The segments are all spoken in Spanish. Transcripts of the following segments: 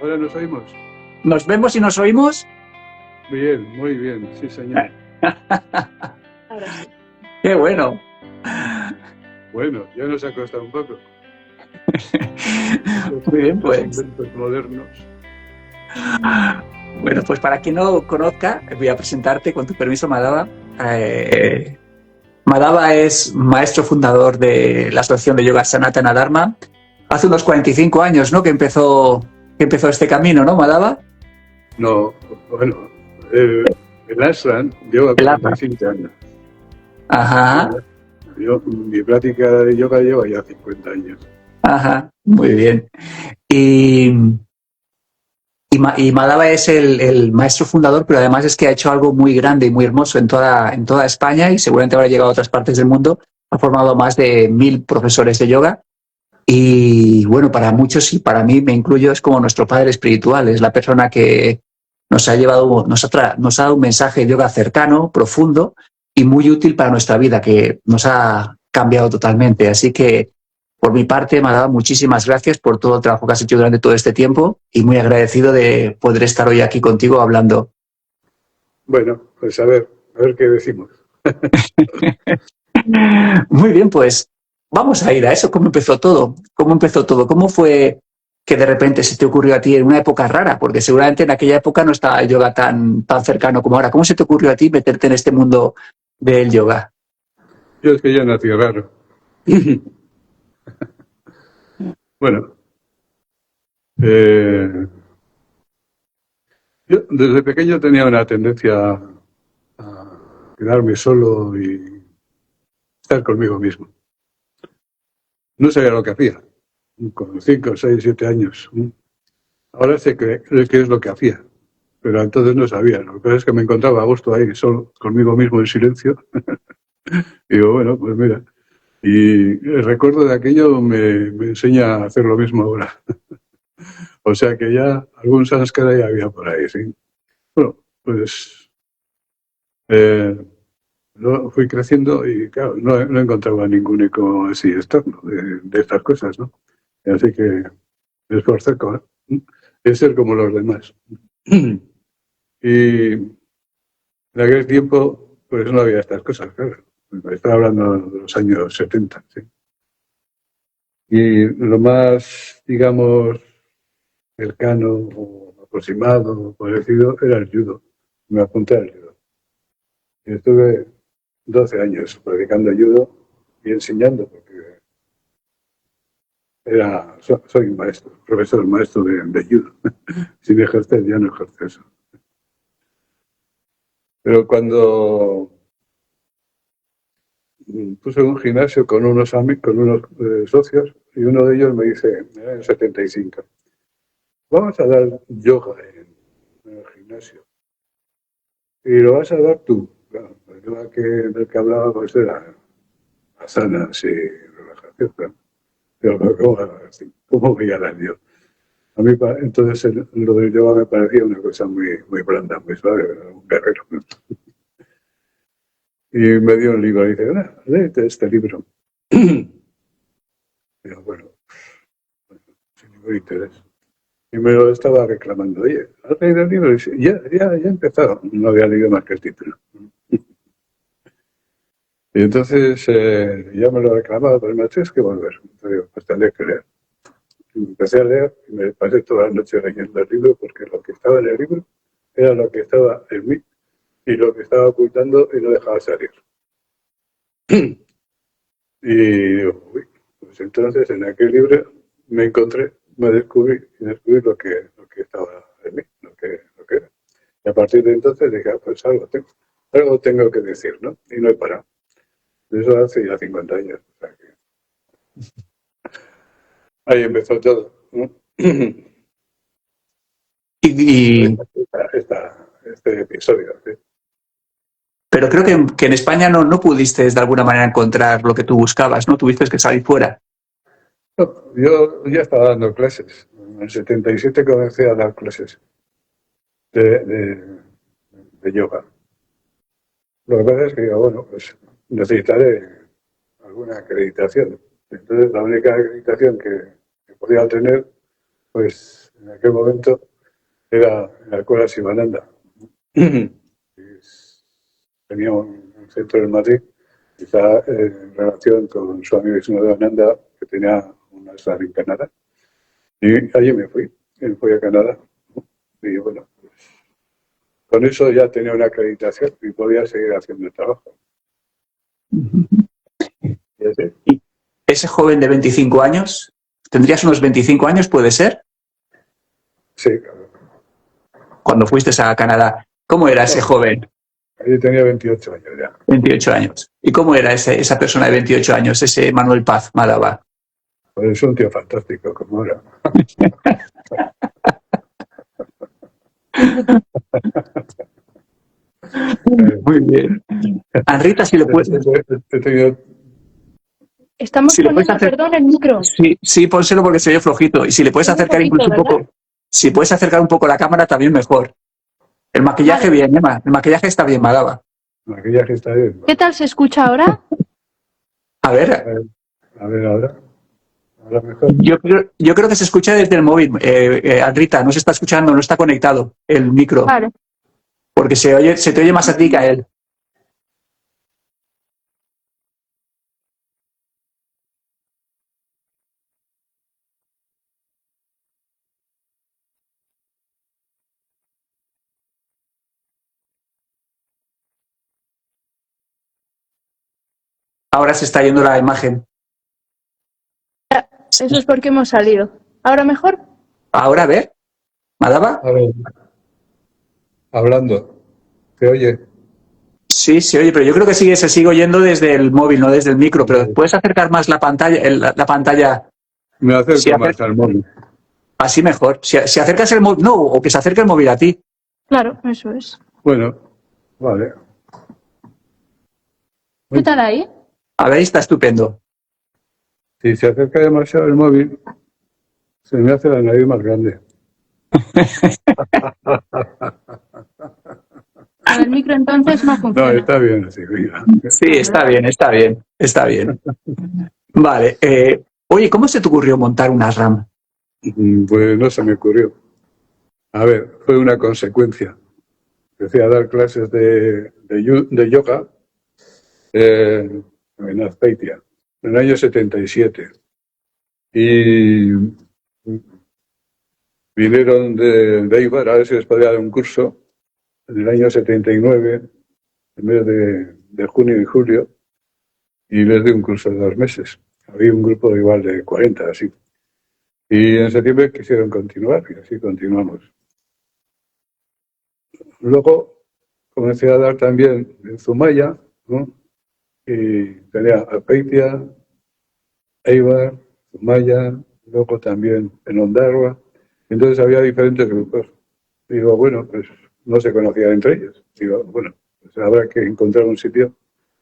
Ahora nos oímos. ¿Nos vemos y nos oímos? Bien, muy bien, sí, señor. Ahora sí. ¡Qué bueno! Bueno, ya nos ha costado un poco. Muy bien, Los pues. inventos modernos. Bueno, pues para quien no conozca, voy a presentarte con tu permiso, Madhava. Madhava es maestro fundador de la Asociación de Yoga Sanatana Dharma. Hace unos 45 años, ¿no?, que empezó este camino, ¿no, Madhava? No, bueno, el ashram lleva 45 años. Ajá. Mi práctica de yoga lleva ya 50 años. Ajá, muy bien. Y Madhava es el maestro fundador, pero además es que ha hecho algo muy grande y muy hermoso en toda España y seguramente habrá llegado a otras partes del mundo. Ha formado más de 1000 profesores de yoga y, bueno, para muchos, y para mí me incluyo, es como nuestro padre espiritual. Es la persona que nos ha dado un mensaje de yoga cercano, profundo y muy útil para nuestra vida, que nos ha cambiado totalmente. Así que, por mi parte, Madhava, muchísimas gracias por todo el trabajo que has hecho durante todo este tiempo y muy agradecido de poder estar hoy aquí contigo hablando. Bueno, pues a ver qué decimos. Muy bien, pues vamos a ir a eso. ¿Cómo empezó todo? ¿Cómo fue que de repente se te ocurrió a ti en una época rara? Porque seguramente en aquella época no estaba el yoga tan cercano como ahora. ¿Cómo se te ocurrió a ti meterte en este mundo del yoga? Yo es que ya nací raro. Bueno, yo desde pequeño tenía una tendencia a quedarme solo y estar conmigo mismo. No sabía lo que hacía, con 5, 6, 7 años. Ahora sé qué es lo que hacía, pero entonces no sabía. Lo que pasa es que me encontraba a gusto ahí, solo conmigo mismo en silencio. Y digo, bueno, pues mira. Y el recuerdo de aquello me enseña a hacer lo mismo ahora. O sea que ya algún sánscara ya había por ahí, sí. Bueno, pues fui creciendo y claro, no encontraba ningún eco así externo de estas cosas, ¿no? Así que me esforcé de ser como los demás. Y en aquel tiempo, pues no había estas cosas, claro. Estaba hablando de los años 70, ¿sí? Y lo más, digamos, cercano o aproximado o parecido era el judo. Me apunté al judo. Y estuve 12 años practicando judo y enseñando, porque soy maestro, profesor maestro de judo. Sin ejercer, ya no ejerce eso. Pero cuando puse un gimnasio con unos socios y uno de ellos me dice, en el 75, vamos a dar yoga en el gimnasio y lo vas a dar tú. Claro, el yoga del que hablaba pues era asanas y relajación. Claro. Pero ¿cómo voy a dar yo? A mí entonces lo del yoga me parecía una cosa muy, muy blanda, muy suave, un guerrero. Y me dio un libro y dice, léete este libro. Pero bueno, sin ningún interés. Y me lo estaba reclamando. Oye, ¿has leído el libro? Y dice, ya he empezado. No había leído más que el título. Y entonces ya me lo reclamaba, pero me tienes que volver. Entonces digo, pues tendré que leer. Y empecé a leer y me pasé toda la noche leyendo el libro porque lo que estaba en el libro era lo que estaba en mí y lo que estaba ocultando y no dejaba salir. Y digo, uy, pues entonces en aquel libro me descubrí lo que estaba en mí, lo que era. Y a partir de entonces dije, pues algo tengo que decir, ¿no? Y no he parado. Eso hace ya 50 años. O sea que ahí empezó todo, ¿no? Este episodio, ¿sí? Pero creo que en España no pudiste de alguna manera encontrar lo que tú buscabas, ¿no? Tuviste que salir fuera. No, yo ya estaba dando clases. En el 77 comencé a dar clases de yoga. Lo que pasa es que digo, bueno, pues necesitaré alguna acreditación. Entonces, la única acreditación que podía tener pues en aquel momento era en la escuela Sivananda. Tenía un centro en Madrid, y estaba en relación con su amigo Sivananda, que tenía una sala en Canadá. Y allí me fui a Canadá. Y bueno, pues, con eso ya tenía una acreditación y podía seguir haciendo el trabajo. Y así. Y ese joven de 25 años, ¿tendrías unos 25 años, puede ser? Sí, claro. Cuando fuiste a Canadá. ¿Cómo era ese joven? Allí tenía 28 años ya. 28 años. ¿Y cómo era esa persona de 28 años, ese Manuel Paz Madaba? Pues es un tío fantástico, como era. Muy bien. Anrita, si le puedes, He tenido, Estamos si le puedes poniendo, hacer, perdón, el micro. sí, pónselo porque se oye flojito. Y si le puedes Es muy acercar poquito, incluso un ¿verdad? poco, si puedes acercar un poco la cámara, también mejor. El maquillaje Vale. bien, Emma. El maquillaje está bien, Madaba. maquillaje está bien. ¿Qué tal se escucha ahora? A ver, A ver ahora. Ahora mejor. yo creo que se escucha desde el móvil. Anrita, no se está escuchando, no está conectado el micro. Vale. Porque se te oye más a ti que a él. Ahora se está yendo la imagen. Eso es porque hemos salido. ¿Ahora mejor? Ahora, a ver, Madaba. A ver. Hablando. ¿Te oye? Sí, se oye, pero yo creo que se sigue oyendo desde el móvil, no desde el micro. Pero puedes acercar más la pantalla, la pantalla. Me acerco Si más al móvil. así mejor. Si acercas el móvil, no, o que se acerque el móvil a ti. Claro, eso es. Bueno, vale. ¿Qué tal ahí? A ver, está estupendo. Si se acerca demasiado el móvil, se me hace la nariz más grande. Con el micro entonces no No, funciona. está bien así, mira. Sí, está bien, está bien, está bien. Vale. Oye, ¿cómo se te ocurrió montar una RAM? Pues no se me ocurrió. A ver, fue una consecuencia. Empecé a dar clases de yoga en Azpeitia, en el año 77. Y vinieron de Eibar a ver si les podía dar un curso en el año 79, en mes de junio y julio, y les di un curso de 2 meses. Había un grupo igual de 40, así. Y en septiembre quisieron continuar, y así continuamos. Luego comencé a dar también en Zumaya, ¿no? Y tenía Azpeitia, Eibar, Zumaya, luego también en Ondarroa. Entonces había diferentes grupos. Digo, bueno, pues no se conocían entre ellos. Digo, bueno, pues habrá que encontrar un sitio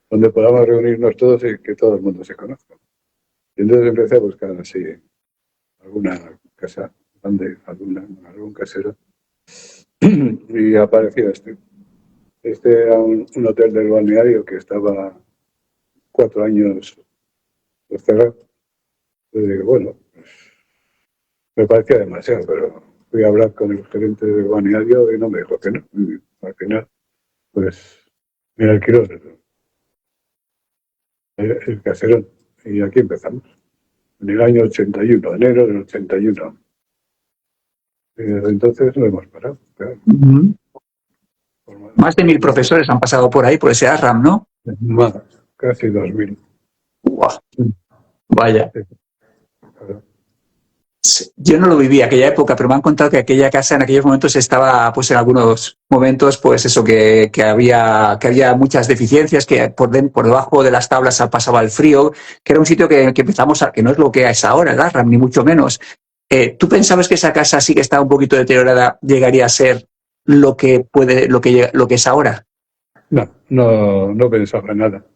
donde podamos reunirnos todos y que todo el mundo se conozca. Y entonces empecé a buscar así alguna casa grande, algún casero. Y apareció este. Este era un hotel del balneario que estaba 4 años cerrado. Entonces digo, bueno, pues me parecía demasiado, pero fui a hablar con el gerente del balneario y no me dijo que no. Y al final, pues me alquiló el caserón. Y aquí empezamos. En el año 81, enero del 81. Y desde entonces no hemos parado. Claro. Más de 1000 profesores han pasado por ahí, por ese ARRAM, ¿no? Más, casi 2000. Uah, vaya. Claro. Yo no lo viví aquella época, pero me han contado que aquella casa en aquellos momentos estaba, pues en algunos momentos, pues eso, que había muchas deficiencias, que por debajo de las tablas pasaba el frío, que era un sitio que empezamos que no es lo que es ahora, el ARRAM, ni mucho menos. ¿Tú pensabas que esa casa sí que estaba un poquito deteriorada, llegaría a ser lo que es ahora? No pensaba en nada.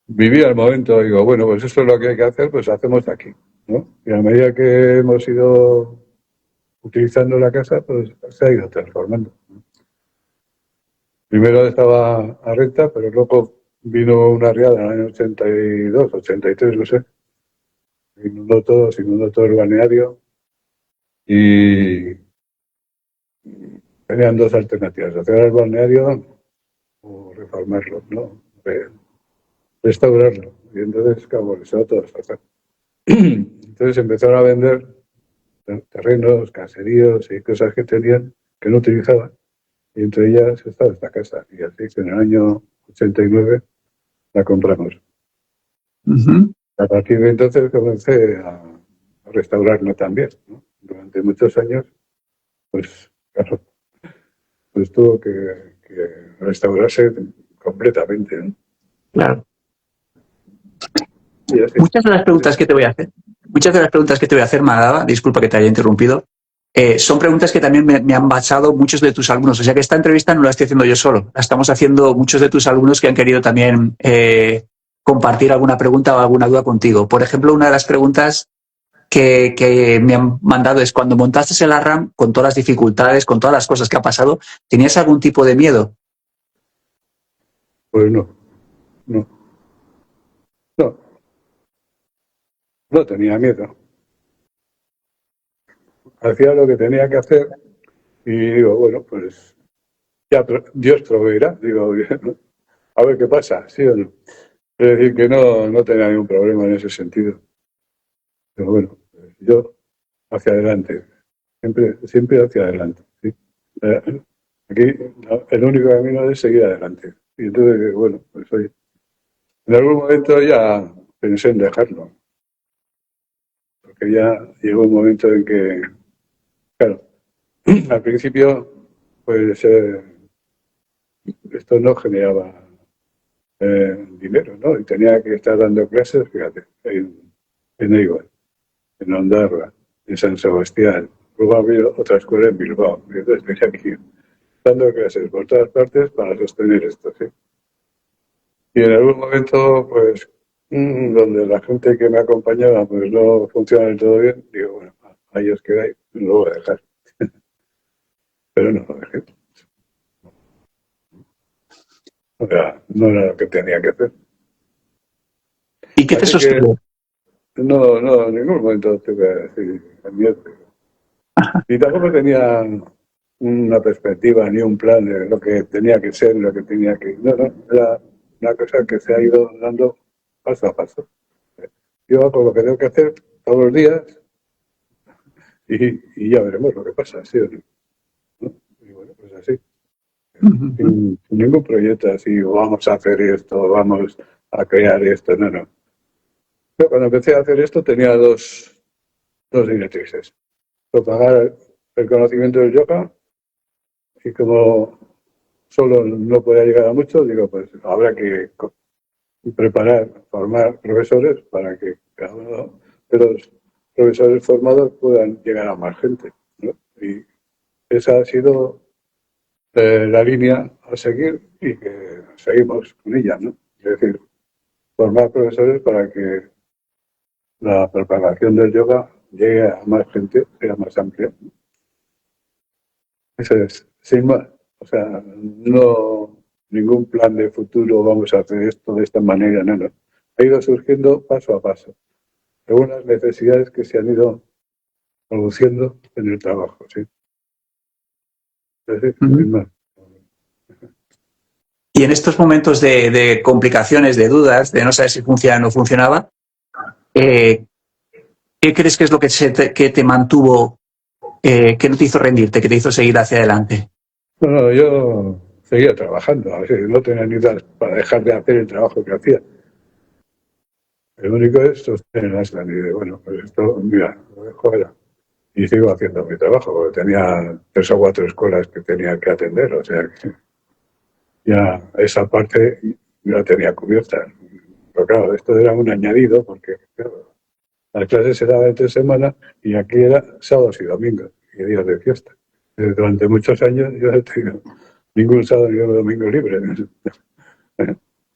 Vivía el momento, digo, bueno, pues esto es lo que hay que hacer, pues hacemos aquí, ¿no? Y a medida que hemos ido utilizando la casa, pues se ha ido transformando. Primero estaba a renta, pero luego vino una riada en el año 82, 83, no sé. Se inundó todo el balneario Y tenían dos alternativas, hacer el balneario o reformarlo, ¿no? Restaurarlo. Y entonces, claro, se va todo desfasar. Entonces empezaron a vender terrenos, caseríos y cosas que tenían que no utilizaban. Y entre ellas estaba esta casa. Y así que en el año 89 la compramos. Ujú. A partir de entonces comencé a restaurarla también, ¿no? Durante muchos años, pues claro, pues tuvo que restaurarse completamente, ¿no? Claro. Y así. Muchas de las preguntas que te voy a hacer, Madaba, disculpa que te haya interrumpido, son preguntas que también me han basado muchos de tus alumnos. O sea que esta entrevista no la estoy haciendo yo solo, la estamos haciendo muchos de tus alumnos que han querido también compartir alguna pregunta o alguna duda contigo. Por ejemplo, una de las preguntas que me han mandado es: cuando montaste el ARRAM, con todas las dificultades, con todas las cosas que ha pasado, ¿tenías algún tipo de miedo? Pues no, no, no, no tenía miedo. Hacía lo que tenía que hacer y digo, bueno, pues ya Dios proveerá. Digo, a ver qué pasa, ¿sí o no? Es decir, que no tenía ningún problema en ese sentido. Pero bueno, pues yo hacia adelante, siempre hacia adelante, ¿sí? Aquí el único camino es seguir adelante. Y entonces, bueno, pues hoy, en algún momento ya pensé en dejarlo, porque ya llegó un momento en que, claro, al principio, pues esto no generaba dinero, ¿no? Y tenía que estar dando clases, fíjate, en Eibar, en Ondarroa, en San Sebastián. Luego había otra escuela en Bilbao. Y entonces tenía que ir dando clases por todas partes para sostener esto, ¿sí? Y en algún momento, pues, donde la gente que me acompañaba pues no funciona del todo bien, digo, bueno, ahí os quedáis, lo voy a dejar. Pero no lo dejé. O sea, no era lo que tenía que hacer. ¿Y qué te Así que sostuvo? no, en ningún momento tuve así miedo. Y tampoco tenía una perspectiva ni un plan de lo que tenía que ser, lo que tenía que... No, era una cosa que se ha ido dando paso a paso. Yo hago lo que tengo que hacer todos los días y ya veremos lo que pasa, ¿sí o no? ¿No? Y bueno, pues así. Sin ningún proyecto así, vamos a hacer esto, vamos a crear esto, no. Yo cuando empecé a hacer esto tenía dos directrices. Propagar el conocimiento del yoga y como solo no podía llegar a mucho, digo, pues habrá que preparar, formar profesores para que cada uno de los profesores formados puedan llegar a más gente, ¿no? Y esa ha sido la línea a seguir y que seguimos con ella, ¿no? Es decir, formar profesores para que la propagación del yoga llegue a más gente, sea más amplia. Eso es, sin más. O sea, no ningún plan de futuro, vamos a hacer esto de esta manera, no. Ha ido surgiendo paso a paso, según las necesidades que se han ido produciendo en el trabajo, ¿sí? Es decir, sin más. Y en estos momentos de complicaciones, de dudas, de no saber si funcionaba o no funcionaba, ¿qué crees que es lo que te mantuvo, que no te hizo rendirte, que te hizo seguir hacia adelante? No, yo seguía trabajando, a ver, no tenía ni idea para dejar de hacer el trabajo que hacía. El único es sostener las ganas. Y de, bueno, pues esto, mira, lo dejo ya. Y sigo haciendo mi trabajo, porque tenía 3 o 4 escuelas que tenía que atender, o sea que ya esa parte la tenía cubierta. Pero claro, esto era un añadido, porque claro, las clases se daban entre semana y aquí era sábados y domingos y días de fiesta. Durante muchos años yo no he tenido ningún sábado ni un domingo libre.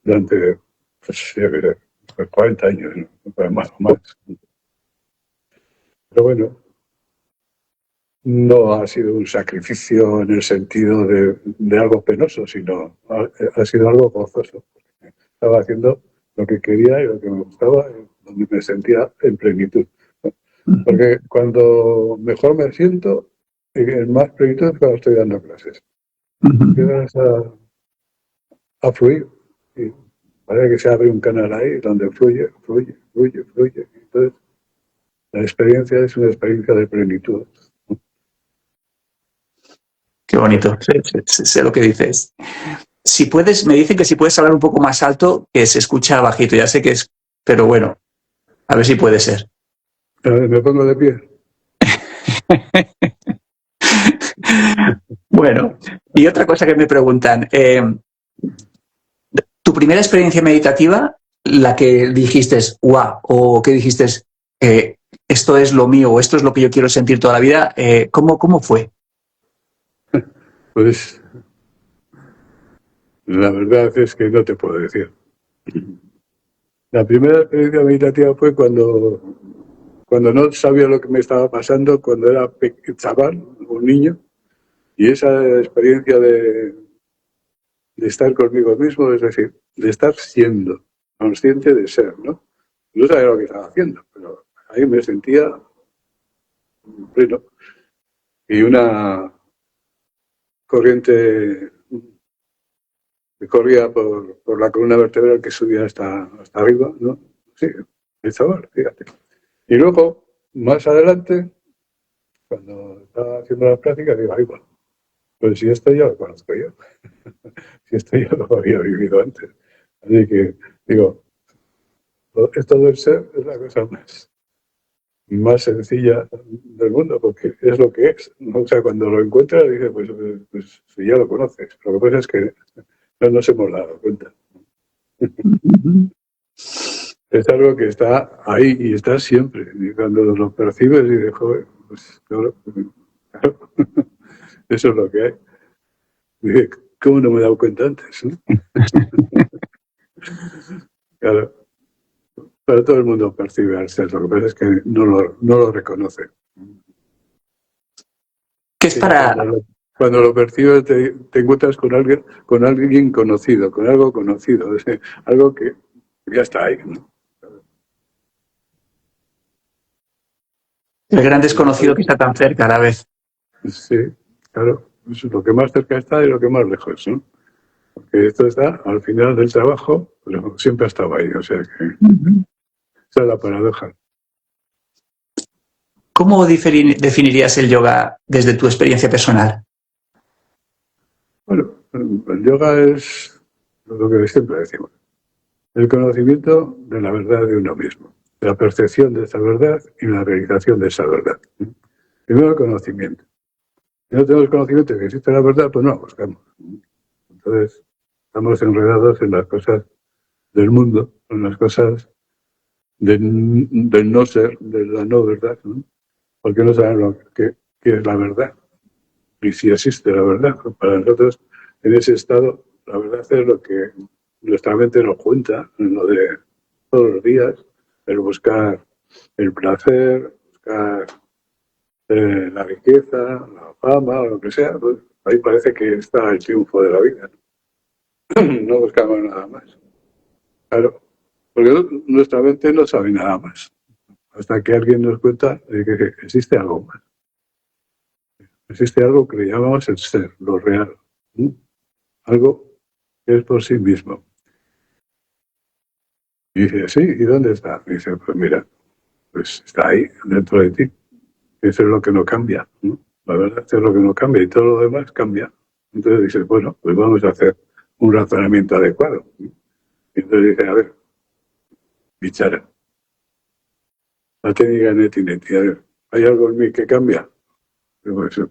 Durante, pues, yo qué sé, pues 40 años, ¿no? Pues más o más. Pero bueno, no ha sido un sacrificio en el sentido de algo penoso, sino ha sido algo gozoso. Estaba haciendo lo que quería y lo que me gustaba, y donde me sentía en plenitud. Porque cuando mejor me siento, el más plenitud es cuando estoy dando clases. Empiezas a fluir. Y parece que se abre un canal ahí donde fluye. Entonces, la experiencia es una experiencia de plenitud. Qué bonito, sé lo que dices. Si puedes, me dicen que si puedes hablar un poco más alto, que se escucha bajito, ya sé que es, pero bueno, a ver si puede ser. A ver, me pongo de pie. Bueno, y otra cosa que me preguntan, tu primera experiencia meditativa, la que dijiste, guau, o que dijiste, esto es lo mío, o esto es lo que yo quiero sentir toda la vida, ¿cómo fue? Pues la verdad es que no te puedo decir. La primera experiencia meditativa fue cuando no sabía lo que me estaba pasando, cuando era chaval, un niño, y esa experiencia de estar conmigo mismo, es decir, de estar siendo consciente de ser, ¿no? No sabía lo que estaba haciendo, pero ahí me sentía pleno. Y una corriente que corría por la columna vertebral que subía hasta arriba, ¿no? Sí, el chaval, fíjate. Y luego, más adelante, cuando estaba haciendo las prácticas, digo, ay, bueno, pues si esto ya lo conozco yo, si esto ya lo había vivido antes. Así que, digo, esto del ser es la cosa más sencilla del mundo, porque es lo que es. O sea, cuando lo encuentras, dices, pues si ya lo conoces. Lo que pasa es que no nos hemos dado cuenta. Es algo que está ahí y está siempre. Y cuando lo percibes, dices, joder, pues claro, eso es lo que hay. Dije, ¿cómo no me he dado cuenta antes? Claro, pero todo el mundo percibe al ser, lo que pasa es que no lo reconoce. ¿Qué es para...? Cuando lo percibes te encuentras con alguien conocido, con algo conocido, algo que ya está ahí, ¿no? El gran desconocido que está tan cerca a la vez. Sí, claro, eso es lo que más cerca está y lo que más lejos, ¿no? Porque esto está al final del trabajo, pero siempre ha estado ahí, o sea que esa es la paradoja. ¿Cómo definirías el yoga desde tu experiencia personal? Bueno, el yoga es lo que siempre decimos, el conocimiento de la verdad de uno mismo, la percepción de esa verdad y la realización de esa verdad. Primero el conocimiento. Si no tenemos conocimiento de que existe la verdad, pues no la buscamos. Entonces, estamos enredados en las cosas del mundo, en las cosas del no ser, de la no verdad, ¿no? Porque no sabemos qué es la verdad y si existe la verdad. Para nosotros, en ese estado, la verdad es lo que nuestra mente nos cuenta, en lo de todos los días, el buscar el placer, buscar la riqueza, la fama, o lo que sea. Pues ahí parece que está el triunfo de la vida. No buscamos nada más. Claro, porque nuestra mente no sabe nada más. Hasta que alguien nos cuenta de que existe algo más. Existe algo que le llamamos el ser, lo real. Algo que es por sí mismo. Y dice, sí, ¿y dónde está? Y dice, pues mira, pues está ahí, dentro de ti. Eso es lo que no cambia. La verdad es lo que no cambia y todo lo demás cambia. Entonces dice, bueno, pues vamos a hacer un razonamiento adecuado. Y entonces dice, a ver, bichara, la técnica neti, a ver, ¿hay algo en mí que cambia? Pues,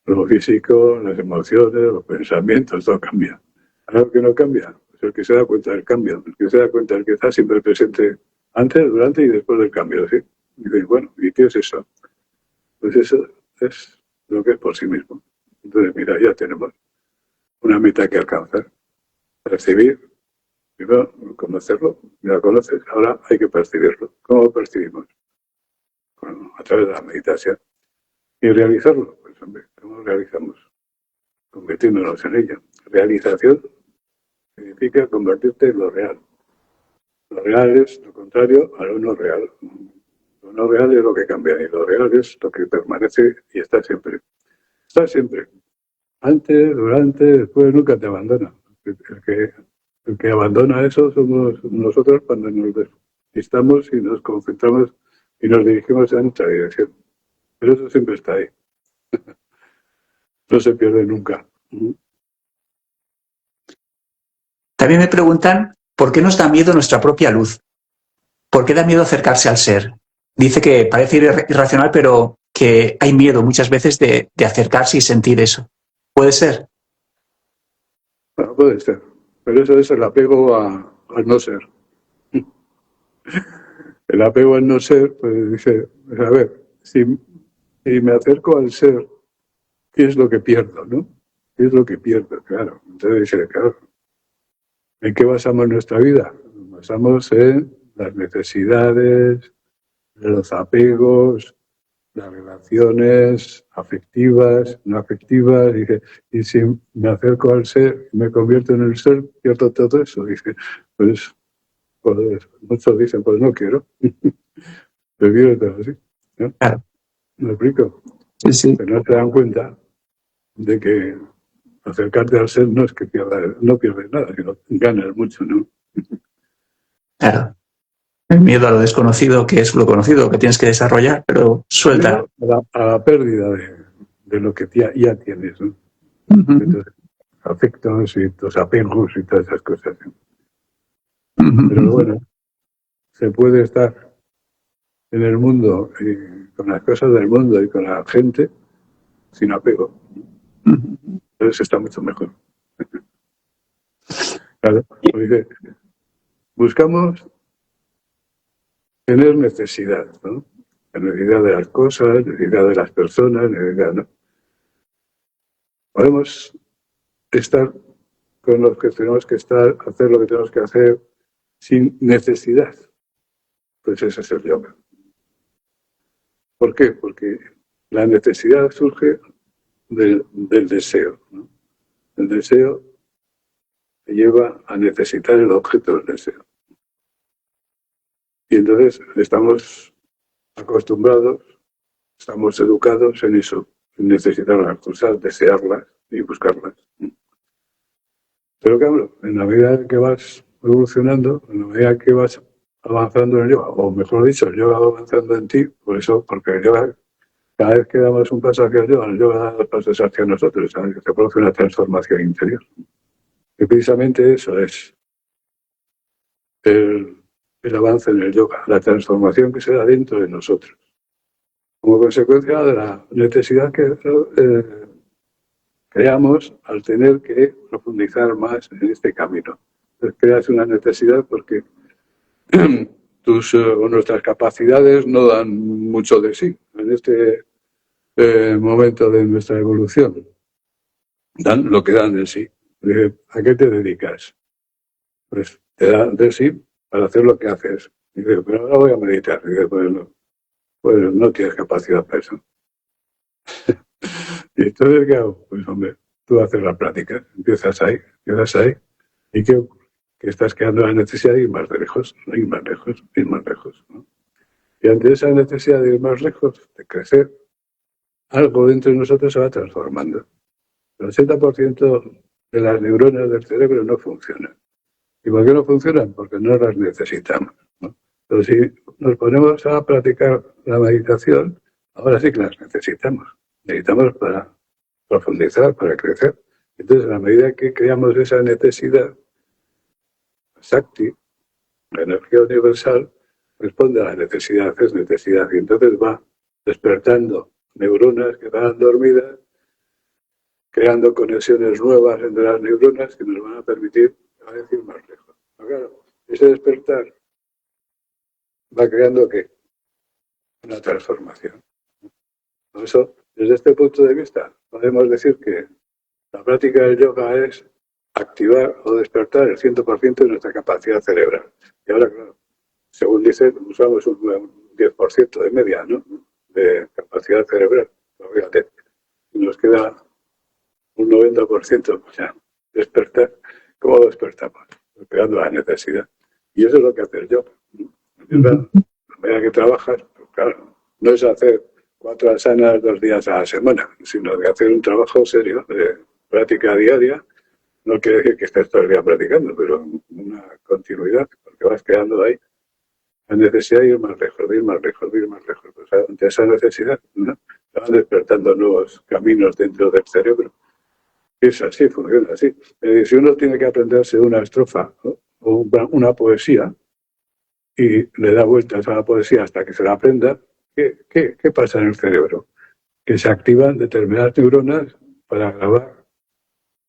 lo físico, las emociones, los pensamientos, todo cambia. ¿Algo que no cambia? Pues el que se da cuenta del cambio, el que se da cuenta del que está siempre presente antes, durante y después del cambio, ¿sí? Y dices, bueno, ¿y qué es eso? Pues eso es lo que es por sí mismo. Entonces, mira, ya tenemos una meta que alcanzar. Percibir, primero conocerlo, ya lo conoces, ahora hay que percibirlo. ¿Cómo lo percibimos? Bueno, a través de la meditación. ¿Y realizarlo? Pues hombre, ¿cómo lo realizamos? Convirtiéndonos en ello. Realización significa convertirte en lo real. Lo real es lo contrario a lo no real. Lo Lo no real es lo que cambia y lo real es lo que permanece y está siempre. Está siempre. Antes, durante, después, nunca te abandona. El que abandona eso somos nosotros cuando nos despistamos y nos concentramos y nos dirigimos en otra dirección. Pero eso siempre está ahí. No se pierde nunca. También me preguntan por qué nos da miedo nuestra propia luz. ¿Por qué da miedo acercarse al ser? Dice que parece irracional, pero que hay miedo muchas veces de acercarse y sentir eso. ¿Puede ser? Bueno, puede ser. Pero eso es el apego al no ser. El apego al no ser, pues dice, a ver, si me acerco al ser, ¿qué es lo que pierdo, no? ¿Qué es lo que pierdo? Claro. Entonces dice, claro, ¿en qué basamos nuestra vida? Nos basamos en las necesidades, los apegos, las relaciones afectivas, no afectivas. Dice, y si me acerco al ser y me convierto en el ser, pierdo todo eso. Dice, pues muchos dicen, pues no quiero. Prefiero estar así, ¿no? Claro. ¿Me explico? Sí, sí. Pero no se dan cuenta de que acercarte al ser no es que no pierdes nada, sino ganas mucho, ¿no? Claro. El miedo a lo desconocido, que es lo conocido, que tienes que desarrollar, pero suelta. A la pérdida de lo que ya tienes, ¿no? Uh-huh. De tus afectos y tus apegos y todas esas cosas, ¿no? Uh-huh. Pero bueno, se puede estar en el mundo y con las cosas del mundo y con la gente sin apego. Entonces está mucho mejor. Claro, porque buscamos tener necesidad, ¿no? La necesidad de las cosas, necesidad de las personas, necesidad, ¿no? Podemos estar con los que tenemos que estar, hacer lo que tenemos que hacer sin necesidad. Pues ese es el yoga. ¿Por qué? Porque la necesidad surge del deseo, ¿no? El deseo te lleva a necesitar el objeto del deseo. Y entonces estamos acostumbrados, estamos educados en eso, en necesitar las cosas, desearlas y buscarlas. Pero claro, en la medida que vas evolucionando, en la medida que vas avanzando en el yoga, o mejor dicho, el yoga va avanzando en ti, por eso, porque el yoga, cada vez que damos un paso hacia el yoga da dos pasos hacia nosotros, ¿sabes? Que se produce una transformación interior. Y precisamente eso es el avance en el yoga, la transformación que se da dentro de nosotros, como consecuencia de la necesidad que creamos al tener que profundizar más en este camino. Entonces, creas una necesidad porque nuestras capacidades no dan mucho de sí en este momento de nuestra evolución. Dan lo que dan de sí. ¿A qué te dedicas? Pues te dan de sí para hacer lo que haces. Dice, pero ahora voy a meditar. Dice, pues no tienes capacidad para eso. Y entonces, ¿qué hago? Pues hombre, tú haces la práctica, empiezas ahí, y ¿qué ocurre? Que estás quedando la necesidad de ir más lejos, ir más lejos, ¿no? Y ante esa necesidad de ir más lejos, de crecer, algo dentro de nosotros se va transformando. El 80% de las neuronas del cerebro no funcionan. ¿Y por qué no funcionan? Porque no las necesitamos, ¿no? Pero si nos ponemos a practicar la meditación, ahora sí que las necesitamos. Necesitamos para profundizar, para crecer. Entonces, a la medida que creamos esa necesidad, Shakti, la energía universal, responde a la necesidad, es necesidad. Y entonces va despertando neuronas que estaban dormidas, creando conexiones nuevas entre las neuronas que nos van a permitir ir más lejos. Pero claro, ese despertar va creando ¿qué? Una transformación. Por eso, desde este punto de vista, podemos decir que la práctica del yoga es activar o despertar el 100% de nuestra capacidad cerebral. Y ahora, claro, según dicen, usamos un 10% de media, ¿no?, de capacidad cerebral. Pero fíjate, nos queda un 90%, o sea, despertar. ¿Cómo despertamos? Esperando la necesidad. Y eso es lo que hace el yoga. A medida que trabajas, pues claro, no es hacer 4 asanas 2 días a la semana, sino de hacer un trabajo serio de práctica diaria. No quiere decir que estés todo el día practicando, pero una continuidad, porque vas quedando ahí la necesidad de ir más lejos, de ir más lejos, de ir más lejos. O sea, ante esa necesidad, ¿no? Se van despertando nuevos caminos dentro del cerebro. Es así, funciona así. Si uno tiene que aprenderse una estrofa, ¿no? O una poesía y le da vueltas a la poesía hasta que se la aprenda, ¿qué pasa en el cerebro? Que se activan determinadas neuronas para grabar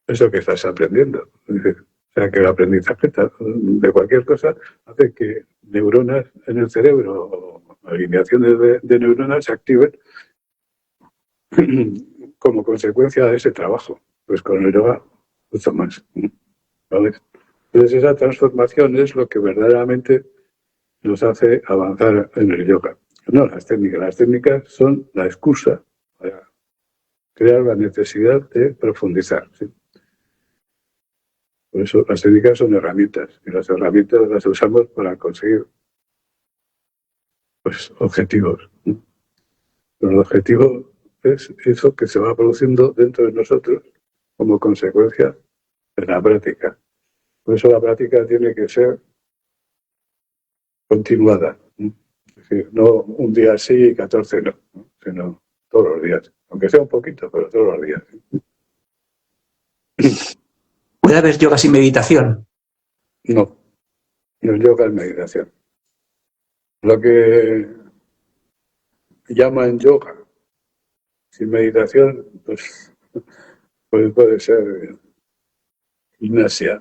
eso que estás aprendiendo. O sea, que el aprendizaje de cualquier cosa hace que neuronas en el cerebro o alineaciones de neuronas se activen como consecuencia de ese trabajo. Pues con el yoga, mucho más. ¿Vale? Entonces esa transformación es lo que verdaderamente nos hace avanzar en el yoga. No las técnicas. Las técnicas son la excusa para crear la necesidad de profundizar. ¿Sí? Por eso las técnicas son herramientas y las herramientas las usamos para conseguir pues, objetivos. Pero el objetivo es eso que se va produciendo dentro de nosotros como consecuencia de la práctica. Por eso la práctica tiene que ser continuada. Es decir, no un día sí y 14 no, sino todos los días. Aunque sea un poquito, pero todos los días. ¿Puede haber yoga sin meditación? No, el yoga es meditación. Lo que llaman yoga sin meditación, pues puede ser gimnasia,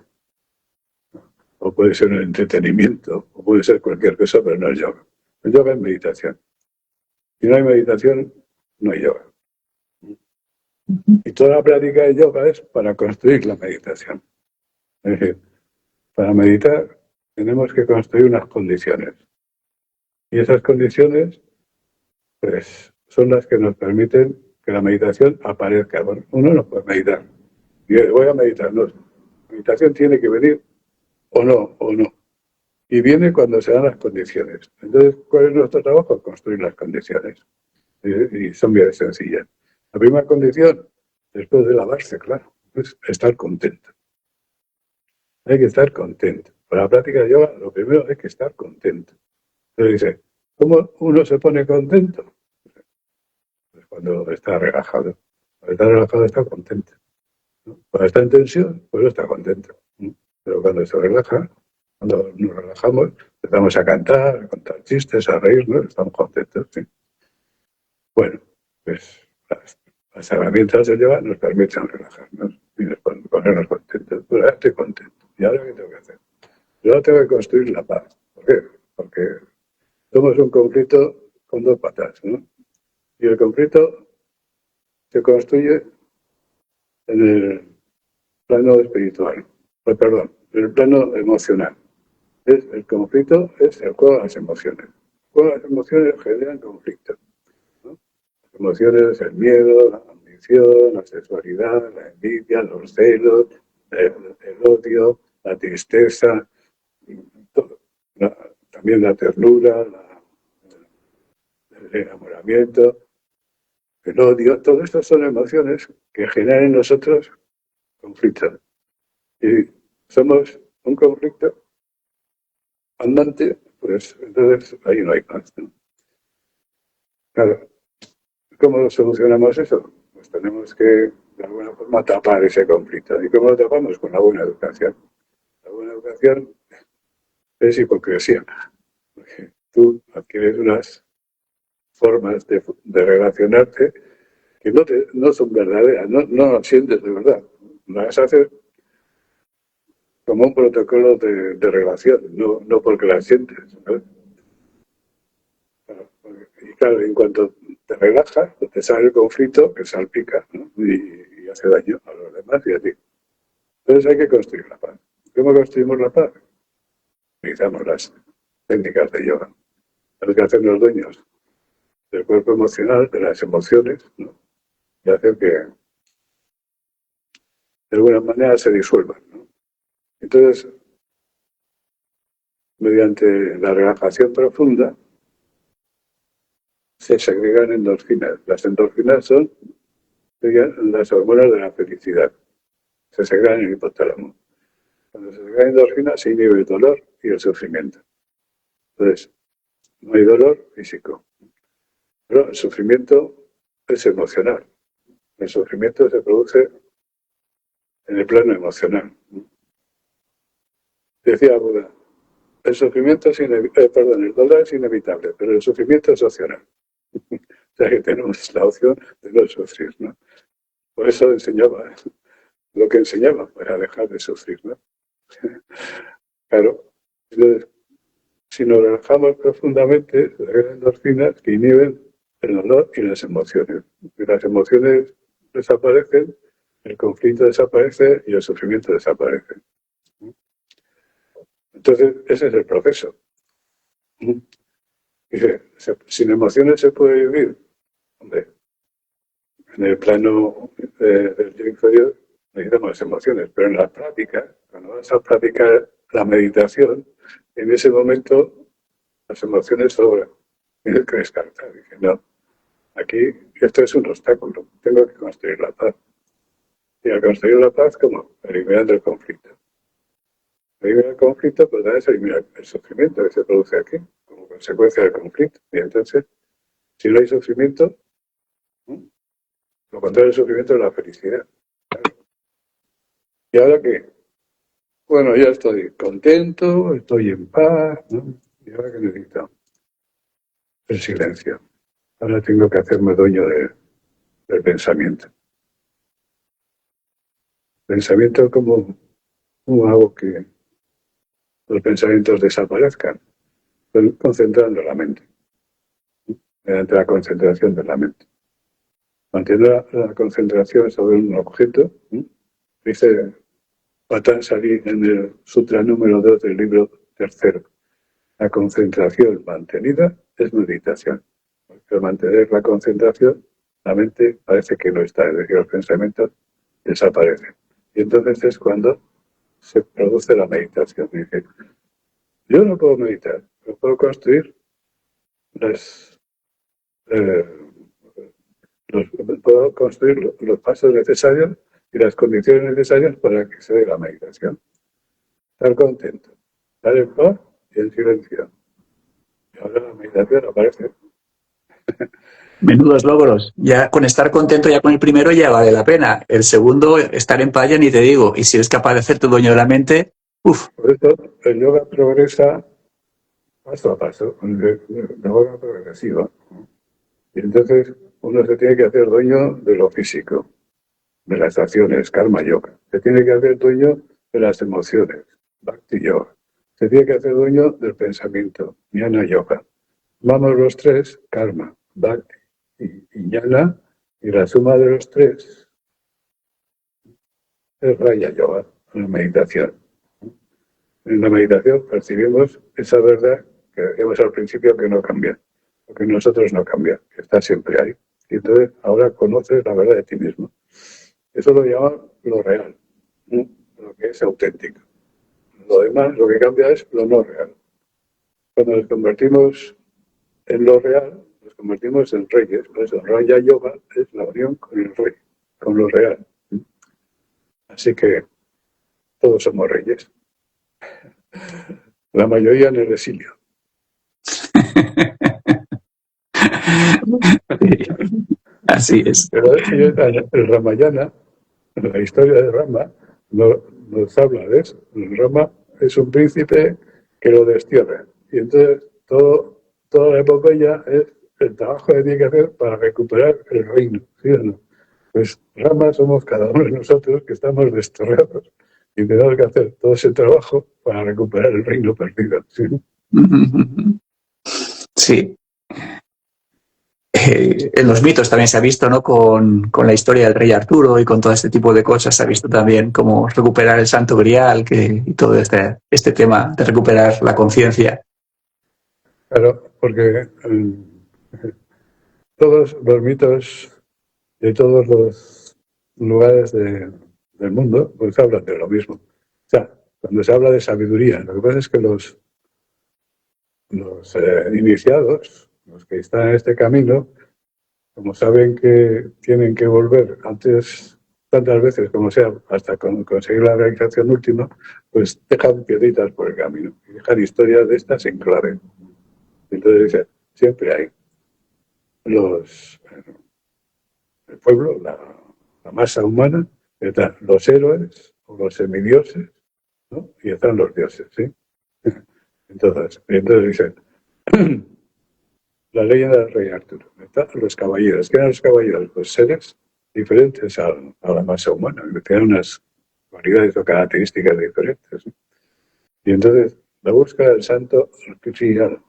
o puede ser un entretenimiento, o puede ser cualquier cosa, pero no es yoga. El yoga es meditación. Si no hay meditación, no hay yoga. Y toda la práctica de yoga es para construir la meditación. Es decir, para meditar tenemos que construir unas condiciones. Y esas condiciones, pues, son las que nos permiten que la meditación aparezca. Bueno, uno no puede meditar. Y voy a meditar. No. La meditación tiene que venir o no. Y viene cuando se dan las condiciones. Entonces, ¿cuál es nuestro trabajo? Construir las condiciones. Y son bien sencillas. La primera condición, después de lavarse, claro, es estar contento. Hay que estar contento. Para la práctica de yoga, lo primero hay que estar contento. Entonces dice, ¿cómo uno se pone contento? Pues cuando está relajado. Cuando está relajado está contento. ¿No? Cuando está en tensión, pues no está contento. ¿No? Pero cuando se relaja, cuando nos relajamos, empezamos a cantar, a contar chistes, a reírnos, estamos contentos. ¿Sí? Bueno, pues las herramientas de yoga nos permiten relajarnos y ponernos contentos. Pues ahora estoy contento. ¿Y ahora qué tengo que hacer? Yo ahora tengo que construir la paz. ¿Por qué? Porque somos un conflicto con 2 patas, ¿no? Y el conflicto se construye en el plano espiritual, perdón, en el plano emocional. El conflicto es el juego de las emociones. El juego de las emociones generan conflicto. ¿No? Las emociones, el miedo, la ambición, la sexualidad, la envidia, los celos, el odio, la tristeza, todo. También la ternura, el enamoramiento, el odio. Todo esto son emociones que generan en nosotros conflictos. Y somos un conflicto andante, pues entonces ahí no hay paz. ¿No? Claro, ¿cómo solucionamos eso? Pues tenemos que, de alguna forma, tapar ese conflicto. ¿Y cómo lo tapamos? Con la buena educación. La buena educación es hipocresía. Porque tú adquieres unas formas de relacionarte que no son verdaderas, no las sientes de verdad. Las haces como un protocolo de relación, no porque las sientes. ¿Sabes? Y claro, en cuanto te relajas, te sale el conflicto que salpica, ¿no? y hace daño a los demás y a ti. Entonces hay que construir la paz. ¿Cómo construimos la paz? Utilizamos las técnicas de yoga. Tenemos que hacernos dueños del cuerpo emocional, de las emociones, ¿no? Y hacer que de alguna manera se disuelvan, ¿no? Entonces, mediante la relajación profunda, se segregan endorfinas. Las endorfinas serían las hormonas de la felicidad. Se segregan en el hipotálamo. Cuando se segregan endorfinas se inhibe el dolor y el sufrimiento. Entonces, no hay dolor físico. Pero el sufrimiento es emocional. El sufrimiento se produce en el plano emocional. Decía Buda, el sufrimiento es el dolor es inevitable, pero el sufrimiento es opcional. O sea que tenemos la opción de no sufrir, ¿no? Por eso enseñaba lo que enseñaba, para dejar de sufrir, ¿no? Claro, entonces, si nos relajamos profundamente, hay endorfinas que inhiben el dolor y las emociones. Y las emociones desaparecen, el conflicto desaparece y el sufrimiento desaparece. Entonces, ese es el proceso. Dice, sin emociones se puede vivir. Hombre, en el plano del yo inferior necesitamos emociones, pero en la práctica, cuando vas a practicar la meditación, en ese momento las emociones sobran. Tienes que descartar. Dice, no, aquí esto es un obstáculo, tengo que construir la paz. Y al construir la paz, ¿cómo? Eliminando el conflicto. Eliminar el conflicto, pues también se elimina el sufrimiento que se produce aquí, como consecuencia del conflicto. Y entonces, si no hay sufrimiento, lo contrario del sufrimiento es la felicidad. ¿Y ahora qué? Bueno, ya estoy contento, estoy en paz, ¿no? ¿Y ahora qué necesito? El silencio. Ahora tengo que hacerme dueño del pensamiento. Pensamiento como hago que los pensamientos desaparezcan, pues concentrando la mente, mediante la concentración de la mente. Manteniendo la concentración sobre un objeto, dice Patanjali en el sutra número 2 del libro tercero, la concentración mantenida es meditación. Porque al mantener la concentración, la mente parece que no está, es decir, los pensamientos desaparecen. Y entonces es cuando se produce la meditación. Dice, yo no puedo meditar, pero puedo construir puedo construir los pasos necesarios y las condiciones necesarias para que se dé la meditación. Estar contento, estar en paz y en silencio. Y ahora la meditación aparece. Menudos logros. Ya con estar contento ya con el primero ya vale la pena. El segundo, estar en paz ya ni te digo. Y si eres capaz de hacerte dueño de la mente, uff. Por eso el yoga progresa paso a paso, de forma progresiva. Y entonces uno se tiene que hacer dueño de lo físico, de las acciones, karma yoga. Se tiene que hacer dueño de las emociones, bhakti yoga. Se tiene que hacer dueño del pensamiento, jnana yoga. Vamos los tres, karma, bhakti y jnana, y la suma de los tres es raya yoga, la meditación. En la meditación percibimos esa verdad que decíamos al principio que no cambia, porque nosotros no cambia, que está siempre ahí. Y entonces ahora conoces la verdad de ti mismo. Eso lo llaman lo real, lo que es auténtico. Lo demás, lo que cambia es lo no real. Cuando nos convertimos en lo real, nos convertimos en reyes. Por eso, Raya Yoga es la unión con el rey, con lo real. Así que todos somos reyes. La mayoría en el exilio. Así es. Pero el Ramayana, la historia de Rama, nos habla de eso. Rama es un príncipe que lo destierra. Y entonces toda la epopeya es el trabajo que tiene que hacer para recuperar el reino. ¿Sí o no? Pues Rama somos cada uno de nosotros que estamos desterrados. Y tenemos que hacer todo ese trabajo para recuperar el reino perdido. ¿Sí? Sí. En los mitos también se ha visto, ¿no? Con la historia del rey Arturo y con todo este tipo de cosas se ha visto también cómo recuperar el Santo Grial y todo este tema de recuperar la conciencia. Claro, porque todos los mitos de todos los lugares del mundo pues hablan de lo mismo. O sea, cuando se habla de sabiduría, lo que pasa es que los iniciados Los que están en este camino, como saben que tienen que volver antes, tantas veces como sea, hasta conseguir la realización última, pues dejan piedritas por el camino y dejan historias de estas en clave. Entonces dicen, siempre hay el pueblo, la masa humana, están los héroes o los semidioses, ¿no? Y están los dioses, ¿sí? Entonces dicen, la leyenda del rey Arturo, están los caballeros. ¿Qué eran los caballeros? Pues seres diferentes a la masa humana, que tienen unas cualidades o características diferentes, ¿sí? Y entonces la búsqueda del santo artificial,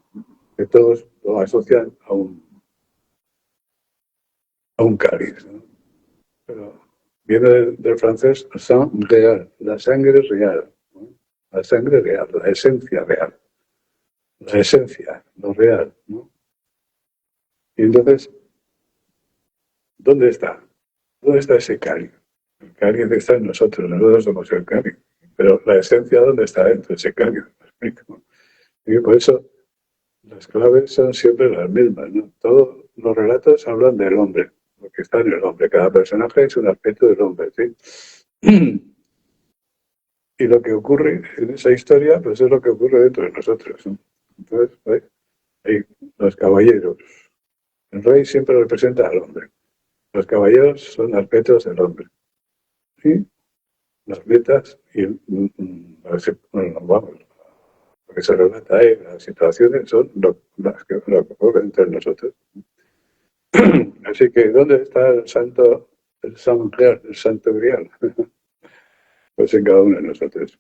que todos lo asocian a un cáliz, ¿no? Pero viene del francés sang real, la sangre real, ¿no? La sangre real, la esencia real, la esencia, lo real, ¿no? Y entonces, ¿dónde está? ¿Dónde está ese cáliz? El cáliz está en nosotros somos el cáliz. Pero la esencia, ¿dónde está dentro de ese cáliz? ¿Me explico? Y por eso las claves son siempre las mismas, ¿no? Todos los relatos hablan del hombre, lo que está en el hombre. Cada personaje es un aspecto del hombre, ¿sí? Y lo que ocurre en esa historia, pues es lo que ocurre dentro de nosotros, ¿no? Entonces, hay los caballeros. El rey siempre representa al hombre. Los caballeros son aspectos del hombre. ¿Sí? Las metas y vamos, lo que se relata ahí, las situaciones son las que ocurren entre nosotros. Así que, ¿dónde está el santo grial, el santo grial? Pues en cada uno de nosotros.